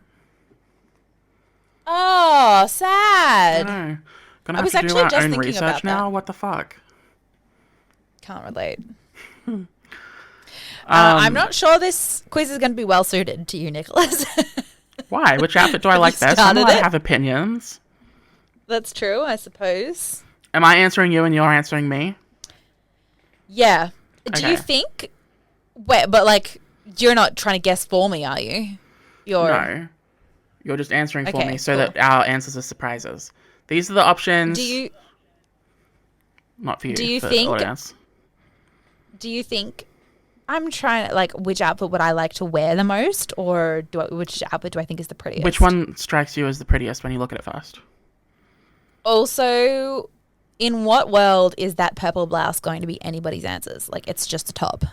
Oh, sad. I know. Gonna have to do our own research now? What the fuck? Can't relate. I'm not sure this quiz is going to be well suited to you, Nicholas. Why? Which outfit do I like best? I'm allowed to have opinions. That's true, I suppose. Am I answering you and you're answering me? Yeah. Okay. Do you think... Wait, but you're not trying to guess for me, are you? No. You're just answering for me so that our answers are surprises. These are the options. Not for you, for the audience. Do you think... I'm trying to, which outfit would I like to wear the most? Or which outfit do I think is the prettiest? Which one strikes you as the prettiest when you look at it first? Also, in what world is that purple blouse going to be anybody's answers? It's just a top.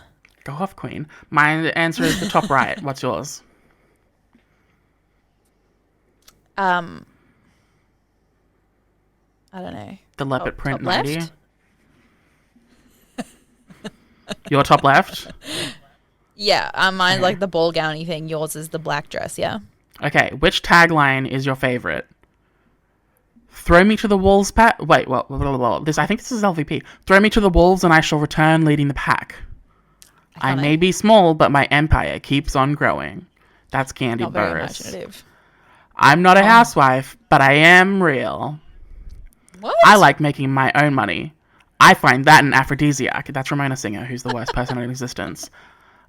Go off, queen. My answer is the top right. What's yours? I don't know. The leopard print top 90. Left? Your top left? Yeah, mine's the ball gowny thing. Yours is the black dress, yeah? Okay, which tagline is your favorite? Throw me to the wolves, Wait, well, I think this is LVP. Throw me to the wolves and I shall return leading the pack. I may be small, but my empire keeps on growing. That's Candy Not very Burris. imaginative. I'm not a housewife, but I am real. What? I like making my own money. I find that an aphrodisiac. That's Ramona Singer, who's the worst person in existence.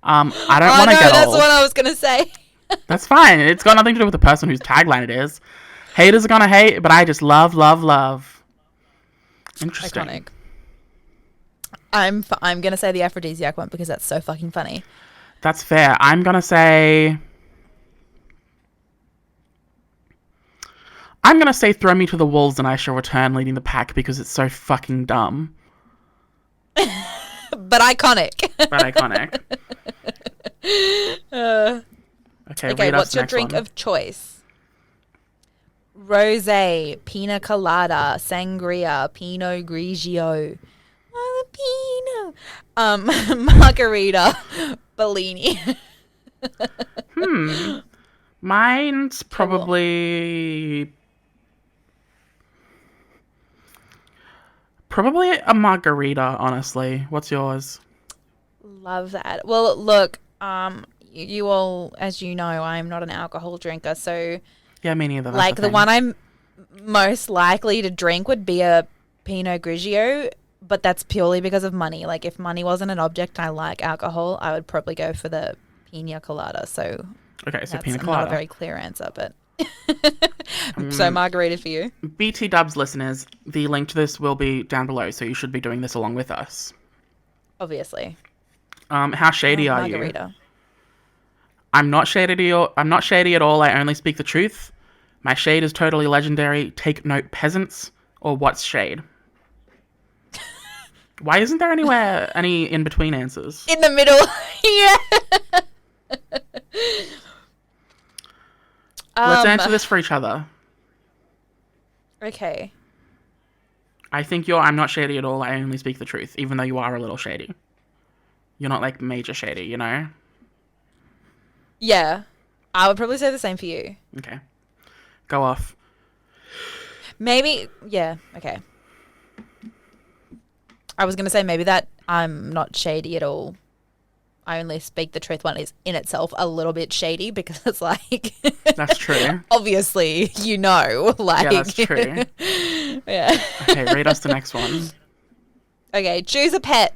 I don't want to get that's old. what I was going to say. That's fine. It's got nothing to do with the person whose tagline it is. Haters are gonna hate, but I just love, love, love. Interesting. Iconic. I'm gonna say the aphrodisiac one because that's so fucking funny. That's fair. I'm gonna say throw me to the wolves and I shall return leading the pack because it's so fucking dumb. But iconic. Okay, what's your drink of choice? Rosé, pina colada, sangria, pinot grigio, margarita, Bellini. Mine's probably a margarita, honestly. What's yours? Love that. Well, look, you all, as you know, I'm not an alcohol drinker, so yeah, me neither. Like the one I'm most likely to drink would be a Pinot Grigio, but that's purely because of money. Like if money wasn't an object, I like alcohol, I would probably go for the Pina Colada. So okay, so that's Pina Colada. Not a very clear answer, but so margarita for you. BT Dubs listeners, the link to this will be down below, so you should be doing this along with us. Obviously. How shady are margarita. you? I'm not shady at all. I only speak the truth. My shade is totally legendary. Take note, peasants. Or what's shade? Why isn't there any in-between answers? In the middle. Yeah. Let's answer this for each other. Okay. I think I'm not shady at all. I only speak the truth, even though you are a little shady. You're not like major shady, you know? Yeah. I would probably say the same for you. Okay. Go off. Maybe, yeah, okay. I was going to say maybe that I'm not shady at all. I only speak the truth one is in itself a little bit shady because it's like... That's true. Obviously, you know, like... Yeah, that's true. Yeah. Okay, read us the next one. Okay, choose a pet.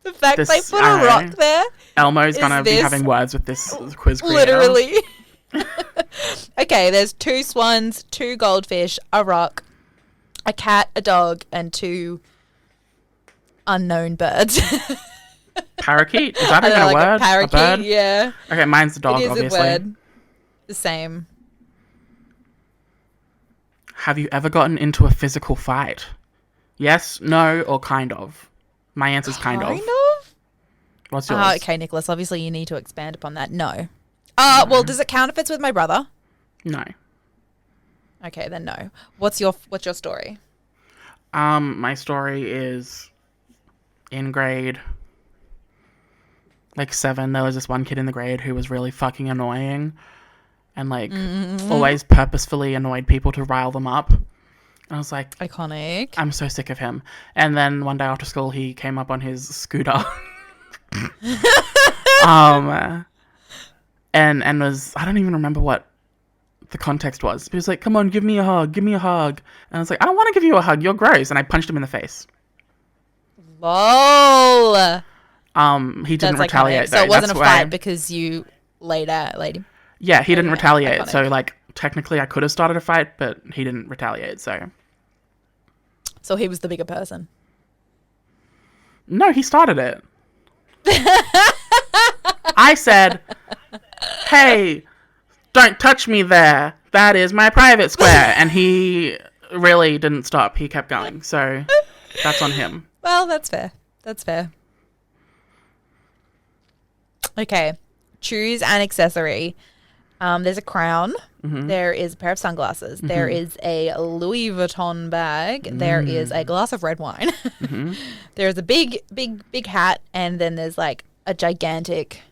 The fact they put a rock there. Elmo's going to be having words with this quiz creator. Literally. Okay, there's 2 swans, 2 goldfish, a rock, a cat, a dog, and 2 unknown birds. Parakeet? Is that even a word? A parakeet, a bird? yeah. Okay, mine's the dog, it is obviously. A word. The same. Have you ever gotten into a physical fight? Yes, no, or kind of? My answer's kind of. What's yours? Okay, Nicholas, obviously you need to expand upon that. No. Well, does it count if it's with my brother? No. Okay, then no. What's your story? My story is in grade 7. There was this one kid in the grade who was really fucking annoying and always purposefully annoyed people to rile them up. And I was like, iconic. I'm so sick of him. And then one day after school, he came up on his scooter. And was, I don't even remember what the context was. He was like, come on, give me a hug. And I was like, I don't want to give you a hug. You're gross. And I punched him in the face. Lol. He didn't retaliate. So it wasn't a fight because you laid him. Yeah, he didn't retaliate. Iconic. So technically I could have started a fight, but he didn't retaliate. So he was the bigger person. No, he started it. I said, hey, don't touch me there. That is my private square. And he really didn't stop. He kept going. So that's on him. Well, that's fair. Okay. Choose an accessory. There's a crown. Mm-hmm. There is a pair of sunglasses. Mm-hmm. There is a Louis Vuitton bag. Mm. There is a glass of red wine. Mm-hmm. There's a big hat. And then there's a gigantic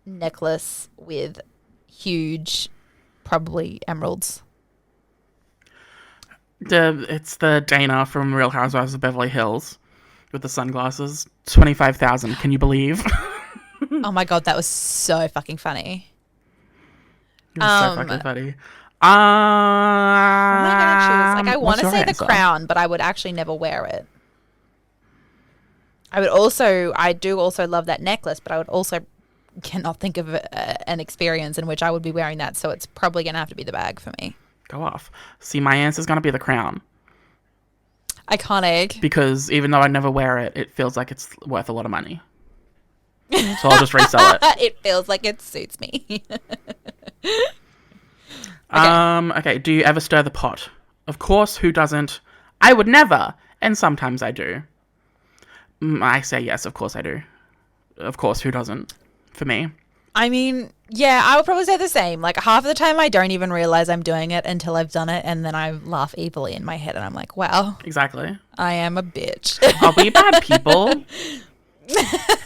necklace with huge, probably emeralds. It's the Dana from Real Housewives of Beverly Hills with the sunglasses. 25,000. Can you believe? Oh my god, that was so fucking funny. It was so fucking funny. What am I gonna choose? Like, I want to say answer? the crown, but I would actually never wear it. I do also love that necklace, but I would also cannot think of an experience in which I would be wearing that, so it's probably gonna have to be the bag for me. Go off. See, my answer is gonna be the crown. Iconic. Because even though I never wear it, it feels like it's worth a lot of money. So I'll just resell it. It feels like it suits me. Okay. Do you ever stir the pot? Of course, who doesn't? I would never, and sometimes I do. I say yes, of course I do. Of course, who doesn't? For me. I mean, yeah, I would probably say the same. Like, half of the time I don't even realize I'm doing it until I've done it, and then I laugh evilly in my head, and I'm like, wow. Exactly. I am a bitch. Are we bad people?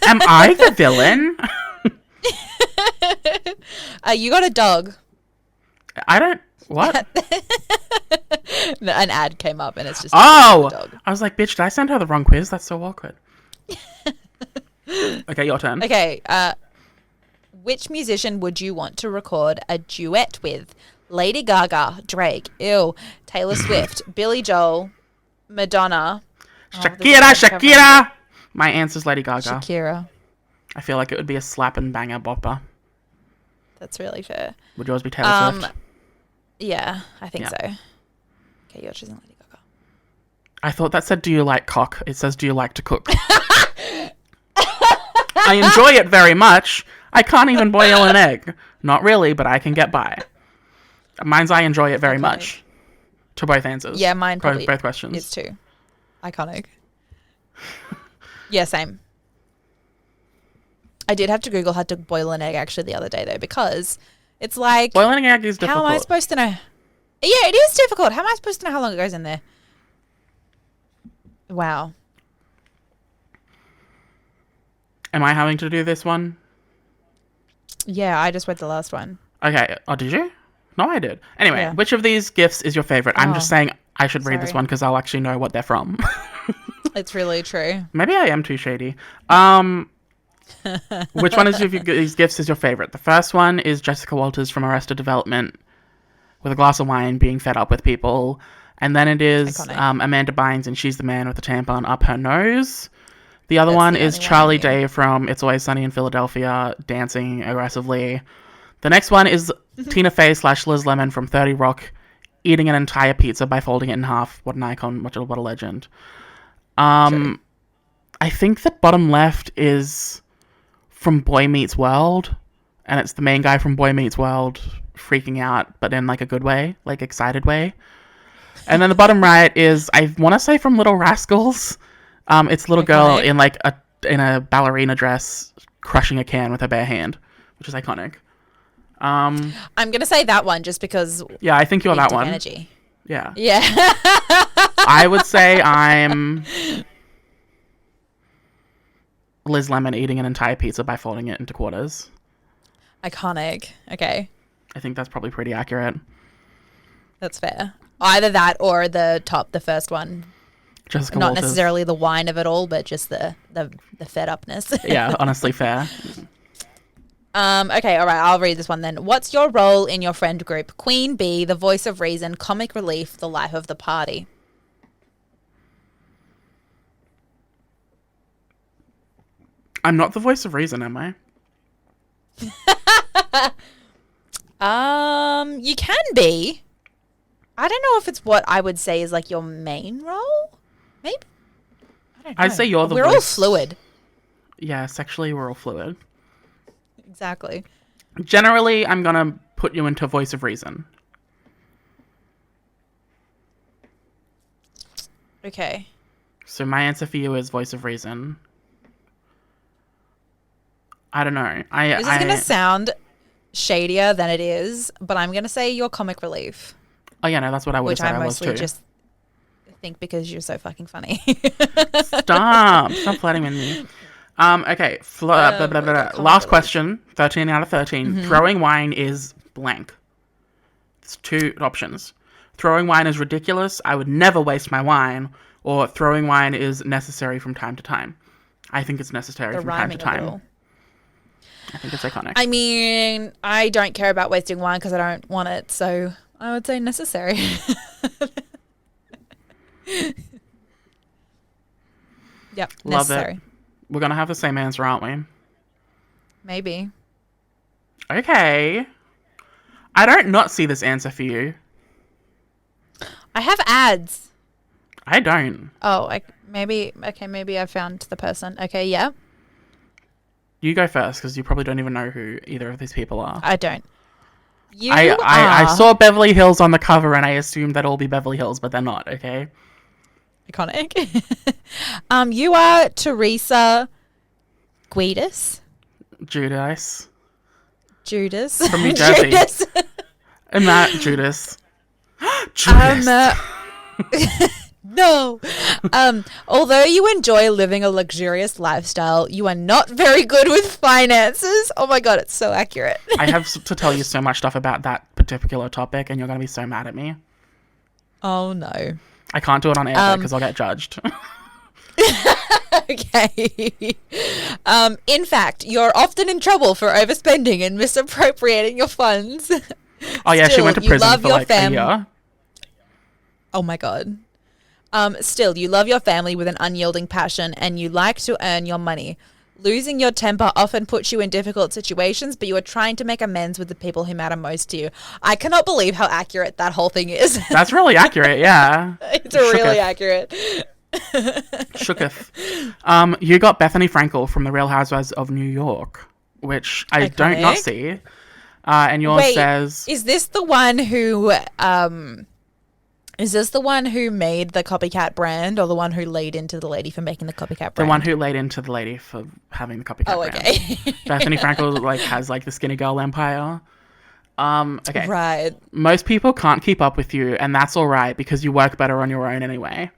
Am I the villain? You got a dog. I don't... What? An ad came up, and it's just Oh! a dog. I was like, bitch, did I send her the wrong quiz? That's so awkward. Okay, your turn. Okay, which musician would you want to record a duet with? Lady Gaga, Drake, Taylor Swift, Billy Joel, Madonna. Shakira! My answer's Lady Gaga. Shakira. I feel like it would be a slap and banger bopper. That's really fair. Would yours be Taylor Swift? Yeah, I think so. Okay, you're choosing Lady Gaga. I thought that said, do you like cock? It says, do you like to cook? I enjoy it very much. I can't even boil an egg. Not really, but I can get by. Mine's I enjoy it very much. To both answers. Yeah, mine probably both questions. is too. Iconic. Yeah, same. I did have to Google how to boil an egg actually the other day though, because it's like, boiling an egg is difficult. how am I supposed to know? Yeah, it is difficult. How am I supposed to know how long it goes in there? Wow. Am I having to do this one? Yeah, I just read the last one. Okay. Oh, did you? No, I did. Anyway, Which of these gifts is your favorite? I'm just saying I should read this one because I'll actually know what they're from. It's really true. Maybe I am too shady. Which one of these gifts is your favorite? The first one is Jessica Walters from Arrested Development with a glass of wine being fed up with people. And then it is Amanda Bynes and She's the Man with the tampon up her nose. The other one is Charlie Day from It's Always Sunny in Philadelphia dancing aggressively. The next one is Tina Fey / Liz Lemon from 30 Rock eating an entire pizza by folding it in half. What an icon. What a legend. I think the bottom left is from Boy Meets World. And it's the main guy from Boy Meets World freaking out, but in like a good way, like excited way. And then the bottom right is, I want to say from Little Rascals. It's a little girl in like in a ballerina dress crushing a can with her bare hand, which is iconic. I'm gonna say that one just because. Yeah, I think you're that one. Energy. Yeah. Yeah. I would say I'm Liz Lemon eating an entire pizza by folding it into quarters. Iconic. Okay. I think that's probably pretty accurate. That's fair. Either that or the first one. Jessica Not Walters. necessarily the wine of it all, but just the fed upness. Yeah, honestly fair. Okay, all right, I'll read this one then. What's your role in your friend group? Queen Bee, the voice of reason, comic relief, the life of the party. I'm not the voice of reason, am I? You can be. I don't know if it's what I would say is like your main role. Maybe. I don't know. I'd say you're the We're voice. all fluid. Yeah, sexually we're all fluid. Exactly. Generally, I'm going to put you into voice of reason. Okay. So my answer for you is voice of reason. I don't know. This is going to sound shadier than it is, but I'm going to say you're comic relief. Oh, yeah, no, that's what I would have said I was too. Which I mostly just think because you're so fucking funny. Stop flirting with me. Okay. Blah, blah, blah. Last question. 13 out of 13. Throwing wine is blank. It's 2 options. Throwing wine is ridiculous. I would never waste my wine. Or throwing wine is necessary from time to time. I think it's necessary from time to time. I think it's iconic. I mean, I don't care about wasting wine because I don't want it. So I would say necessary. Yep. Love necessary. it. We're going to have the same answer, aren't we? Maybe. Okay. I don't not see this answer for you. I have ads. I don't. Oh, maybe I found the person. Okay, yeah. You go first, because you probably don't even know who either of these people are. I don't. I saw Beverly Hills on the cover, and I assumed that'll be Beverly Hills, but they're not, okay? Iconic. You are Teresa Guidis. Judas. From New Jersey. Judas. And that Judas. Judas. No. Although you enjoy living a luxurious lifestyle, you are not very good with finances. Oh my god, it's so accurate. I have to tell you so much stuff about that particular topic, and you're going to be so mad at me. Oh no. I can't do it on air because I'll get judged. Okay. In fact, you're often in trouble for overspending and misappropriating your funds. Oh yeah, she went to prison for like a year. Oh my god. Still, you love your family with an unyielding passion and you like to earn your money. Losing your temper often puts you in difficult situations, but you are trying to make amends with the people who matter most to you. I cannot believe how accurate that whole thing is. That's really accurate, yeah. It's really accurate. Shooketh. You got Bethany Frankel from the Real Housewives of New York, which I don't not see. And yours says... Is this the one who... Is this the one who made the copycat brand, or the one who laid into the lady for making the copycat brand? The one who laid into the lady for having the copycat brand. Okay. Bethany Frankel has the skinny girl empire. Okay. Right. Most people can't keep up with you, and that's all right because you work better on your own anyway.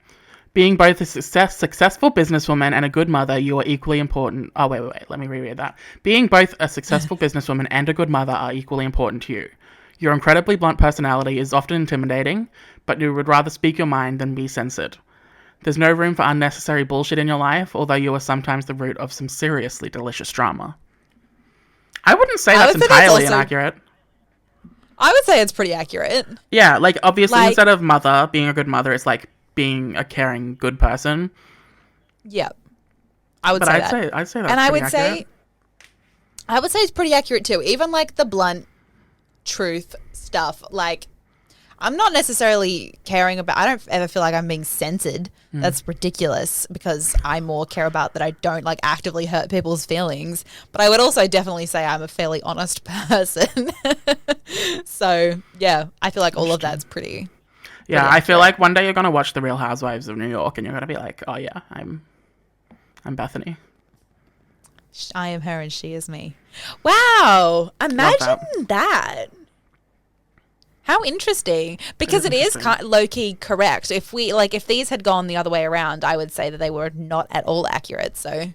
Being both a successful businesswoman and a good mother, you are equally important. Oh, wait. Let me reread that. Being both a successful businesswoman and a good mother are equally important to you. Your incredibly blunt personality is often intimidating, but you would rather speak your mind than be censored. There's no room for unnecessary bullshit in your life, although you are sometimes the root of some seriously delicious drama. I wouldn't say that's entirely inaccurate. I would say it's pretty accurate. Yeah, obviously instead of mother, being a good mother, it's being a caring, good person. Yeah. I would say that. I'd say that's and pretty accurate. I would say it's pretty accurate too. Even the blunt truth stuff, I'm not necessarily caring about, I don't ever feel like I'm being censored. That's ridiculous because I more care about that I don't actively hurt people's feelings. But I would also definitely say I'm a fairly honest person. So yeah, I feel like all of that's pretty. Yeah, I feel like one day you're going to watch The Real Housewives of New York and you're going to be like, oh yeah, I'm Bethany. I am her and she is me. Wow. Imagine that. How interesting. Because it is low-key correct. If these had gone the other way around, I would say that they were not at all accurate. So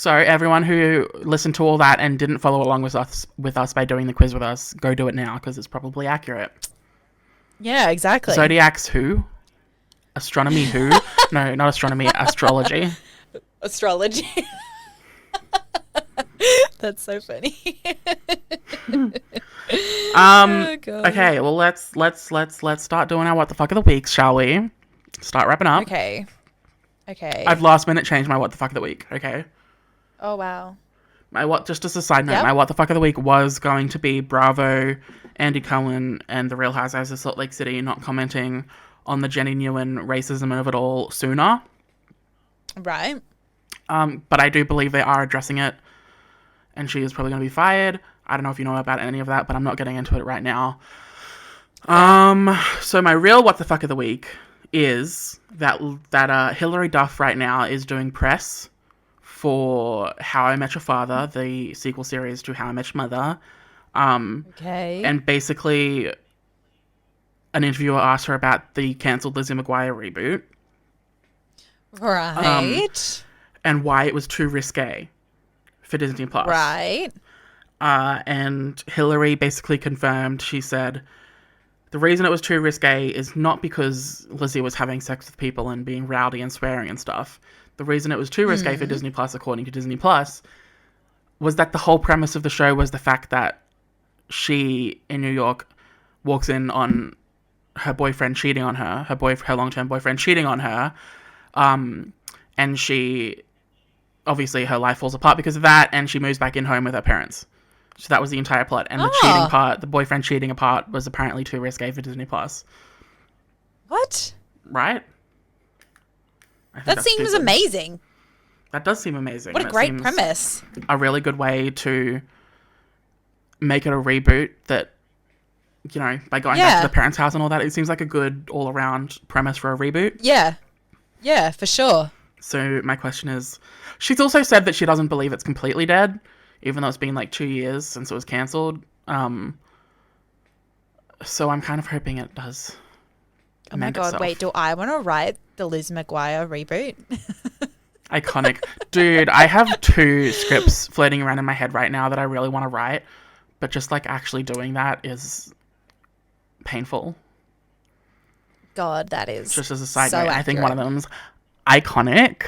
everyone who listened to all that and didn't follow along with us by doing the quiz with us, go do it now because it's probably accurate. Yeah, exactly. Zodiacs who? Astronomy who? No, not astronomy, astrology. Astrology. That's so funny. Oh, God. Okay, well let's start doing our what the fuck of the week, shall we? Start wrapping up. Okay. I've last minute changed my what the fuck of the week, okay? Oh wow. Just as a side note, my what the fuck of the week was going to be Bravo, Andy Cohen, and the Real Housewives of Salt Lake City not commenting on the Jenny Nguyen racism of it all sooner. Right. But I do believe they are addressing it, and she is probably going to be fired. I don't know if you know about any of that, but I'm not getting into it right now. So my real what the fuck of the week is that Hilary Duff right now is doing press for How I Met Your Father, the sequel series to How I Met Your Mother. Okay. And basically, an interviewer asked her about the cancelled Lizzie McGuire reboot. Right. and why it was too risque for Disney Plus. Right. And Hillary basically confirmed, she said, the reason it was too risque is not because Lizzie was having sex with people and being rowdy and swearing and stuff. The reason it was too risque for Disney Plus, according to Disney Plus, was that the whole premise of the show was the fact that she, in New York, walks in on her boyfriend cheating on her, her long-term boyfriend cheating on her, and she, obviously her life falls apart because of that, and she moves back in home with her parents. So that was the entire plot, and the cheating part, the boyfriend cheating apart, was apparently too risque for Disney Plus. What? Right? That seems amazing. That does seem amazing. What a great premise. A really good way to make it a reboot that, you know, by going back to the parents' house and all that, it seems like a good all-around premise for a reboot. Yeah. Yeah, for sure. So my question is, she's also said that she doesn't believe it's completely dead, even though it's been like 2 years since it was cancelled. So I'm kind of hoping it does. Oh my God, wait, do I want to write the Liz McGuire reboot? Iconic. Dude, I have 2 scripts floating around in my head right now that I really want to write, but just like actually doing that is painful. God, that is just as a side so note. accurate. I think one of them's iconic.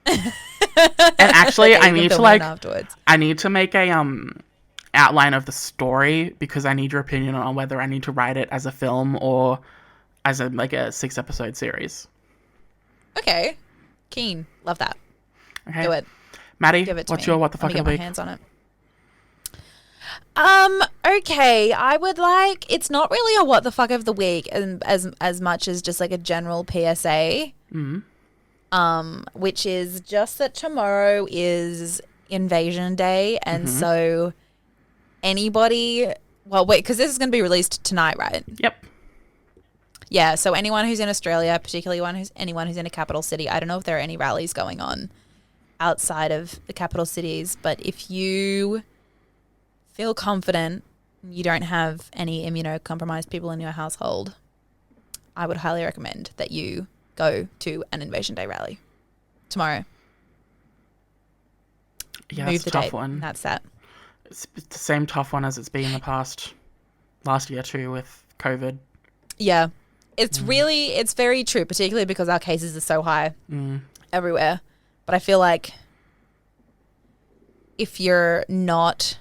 And actually, I need to make a outline of the story, because I need your opinion on whether I need to write it as a film or as a 6-episode series. Okay, keen, love that. Okay, do it, Maddie. Give it to what's me. your what the fuck of the week? Get my hands on it. Okay, I would like. It's not really a what the fuck of the week, as much as just like a general PSA. Which is just that tomorrow is Invasion Day, and so anybody. Well, wait, because this is going to be released tonight, right? Yep. Yeah, so anyone who's in Australia, particularly anyone who's in a capital city, I don't know if there are any rallies going on outside of the capital cities, but if you feel confident you don't have any immunocompromised people in your household, I would highly recommend that you go to an Invasion Day rally tomorrow. Yeah, Move that's the a tough date, one. and that's that. It's the same tough one as it's been in the last year too with COVID. Yeah. It's very true, particularly because our cases are so high everywhere. But I feel like if you're not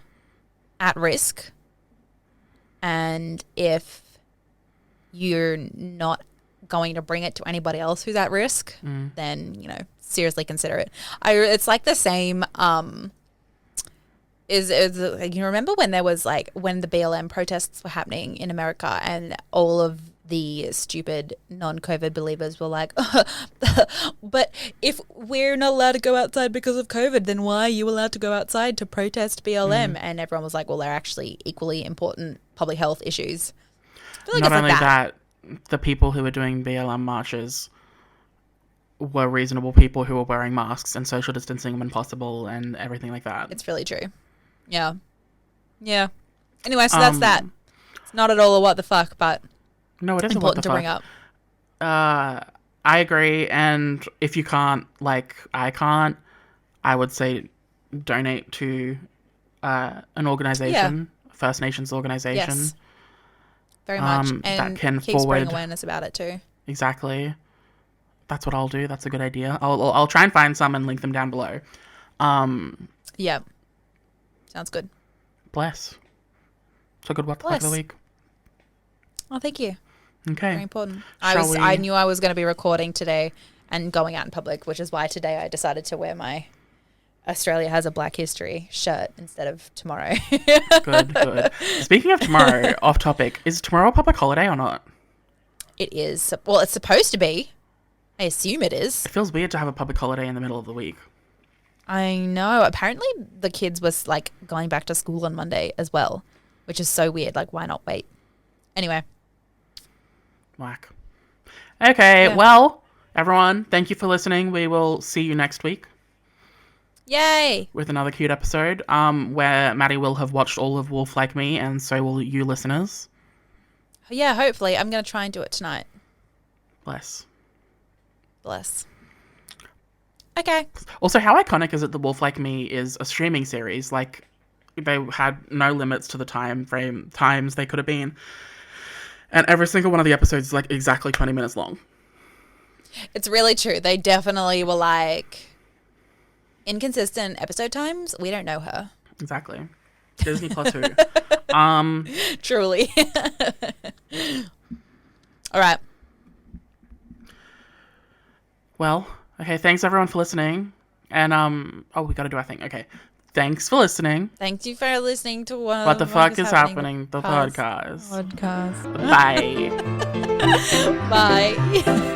at risk, and if you're not going to bring it to anybody else who's at risk, then, seriously consider it. It's like the same, you remember when there was when the BLM protests were happening in America, and all of the stupid non-COVID believers were like, but if we're not allowed to go outside because of COVID, then why are you allowed to go outside to protest BLM? And everyone was like, well, they're actually equally important public health issues. I feel like Not it's only like that, the people who were doing BLM marches were reasonable people who were wearing masks and social distancing when possible and everything like that. It's really true. Yeah. Yeah. Anyway, so that's that. It's not at all a what the fuck, but no, it is important a what the to fuck. bring up. I agree, and if you can't, I can't, I would say donate to an organization, First Nations organization. Yes. Very much. And that can keep spreading awareness about it too. Exactly. That's what I'll do. That's a good idea. I'll try and find some and link them down below. Yeah. Sounds good. Bless. It's a good what the fuck of the week. Oh, thank you. Okay. Very important. I knew I was going to be recording today and going out in public, which is why today I decided to wear my Australia Has a Black History shirt instead of tomorrow. Good. Speaking of tomorrow, off topic, is tomorrow a public holiday or not? It is. Well, it's supposed to be. I assume it is. It feels weird to have a public holiday in the middle of the week. I know. Apparently the kids was going back to school on Monday as well, which is so weird. Why not wait? Anyway. Whack. Okay, well, everyone, thank you for listening. We will see you next week. Yay! With another cute episode, where Maddie will have watched all of Wolf Like Me, and so will you listeners. Yeah, hopefully. I'm going to try and do it tonight. Bless. Okay. Also, how iconic is it that Wolf Like Me is a streaming series? Like, they had no limits to the times they could have been. And every single one of the episodes is like exactly 20 minutes long. It's really true. They definitely were like inconsistent episode times. We don't know her. Exactly. Disney Plus who? Truly. All right. Well, okay, thanks everyone for listening. And we gotta do our thing. Okay. Thanks for listening. Thank you for listening to What the fuck is happening? The podcast. Podcast. Bye. Bye.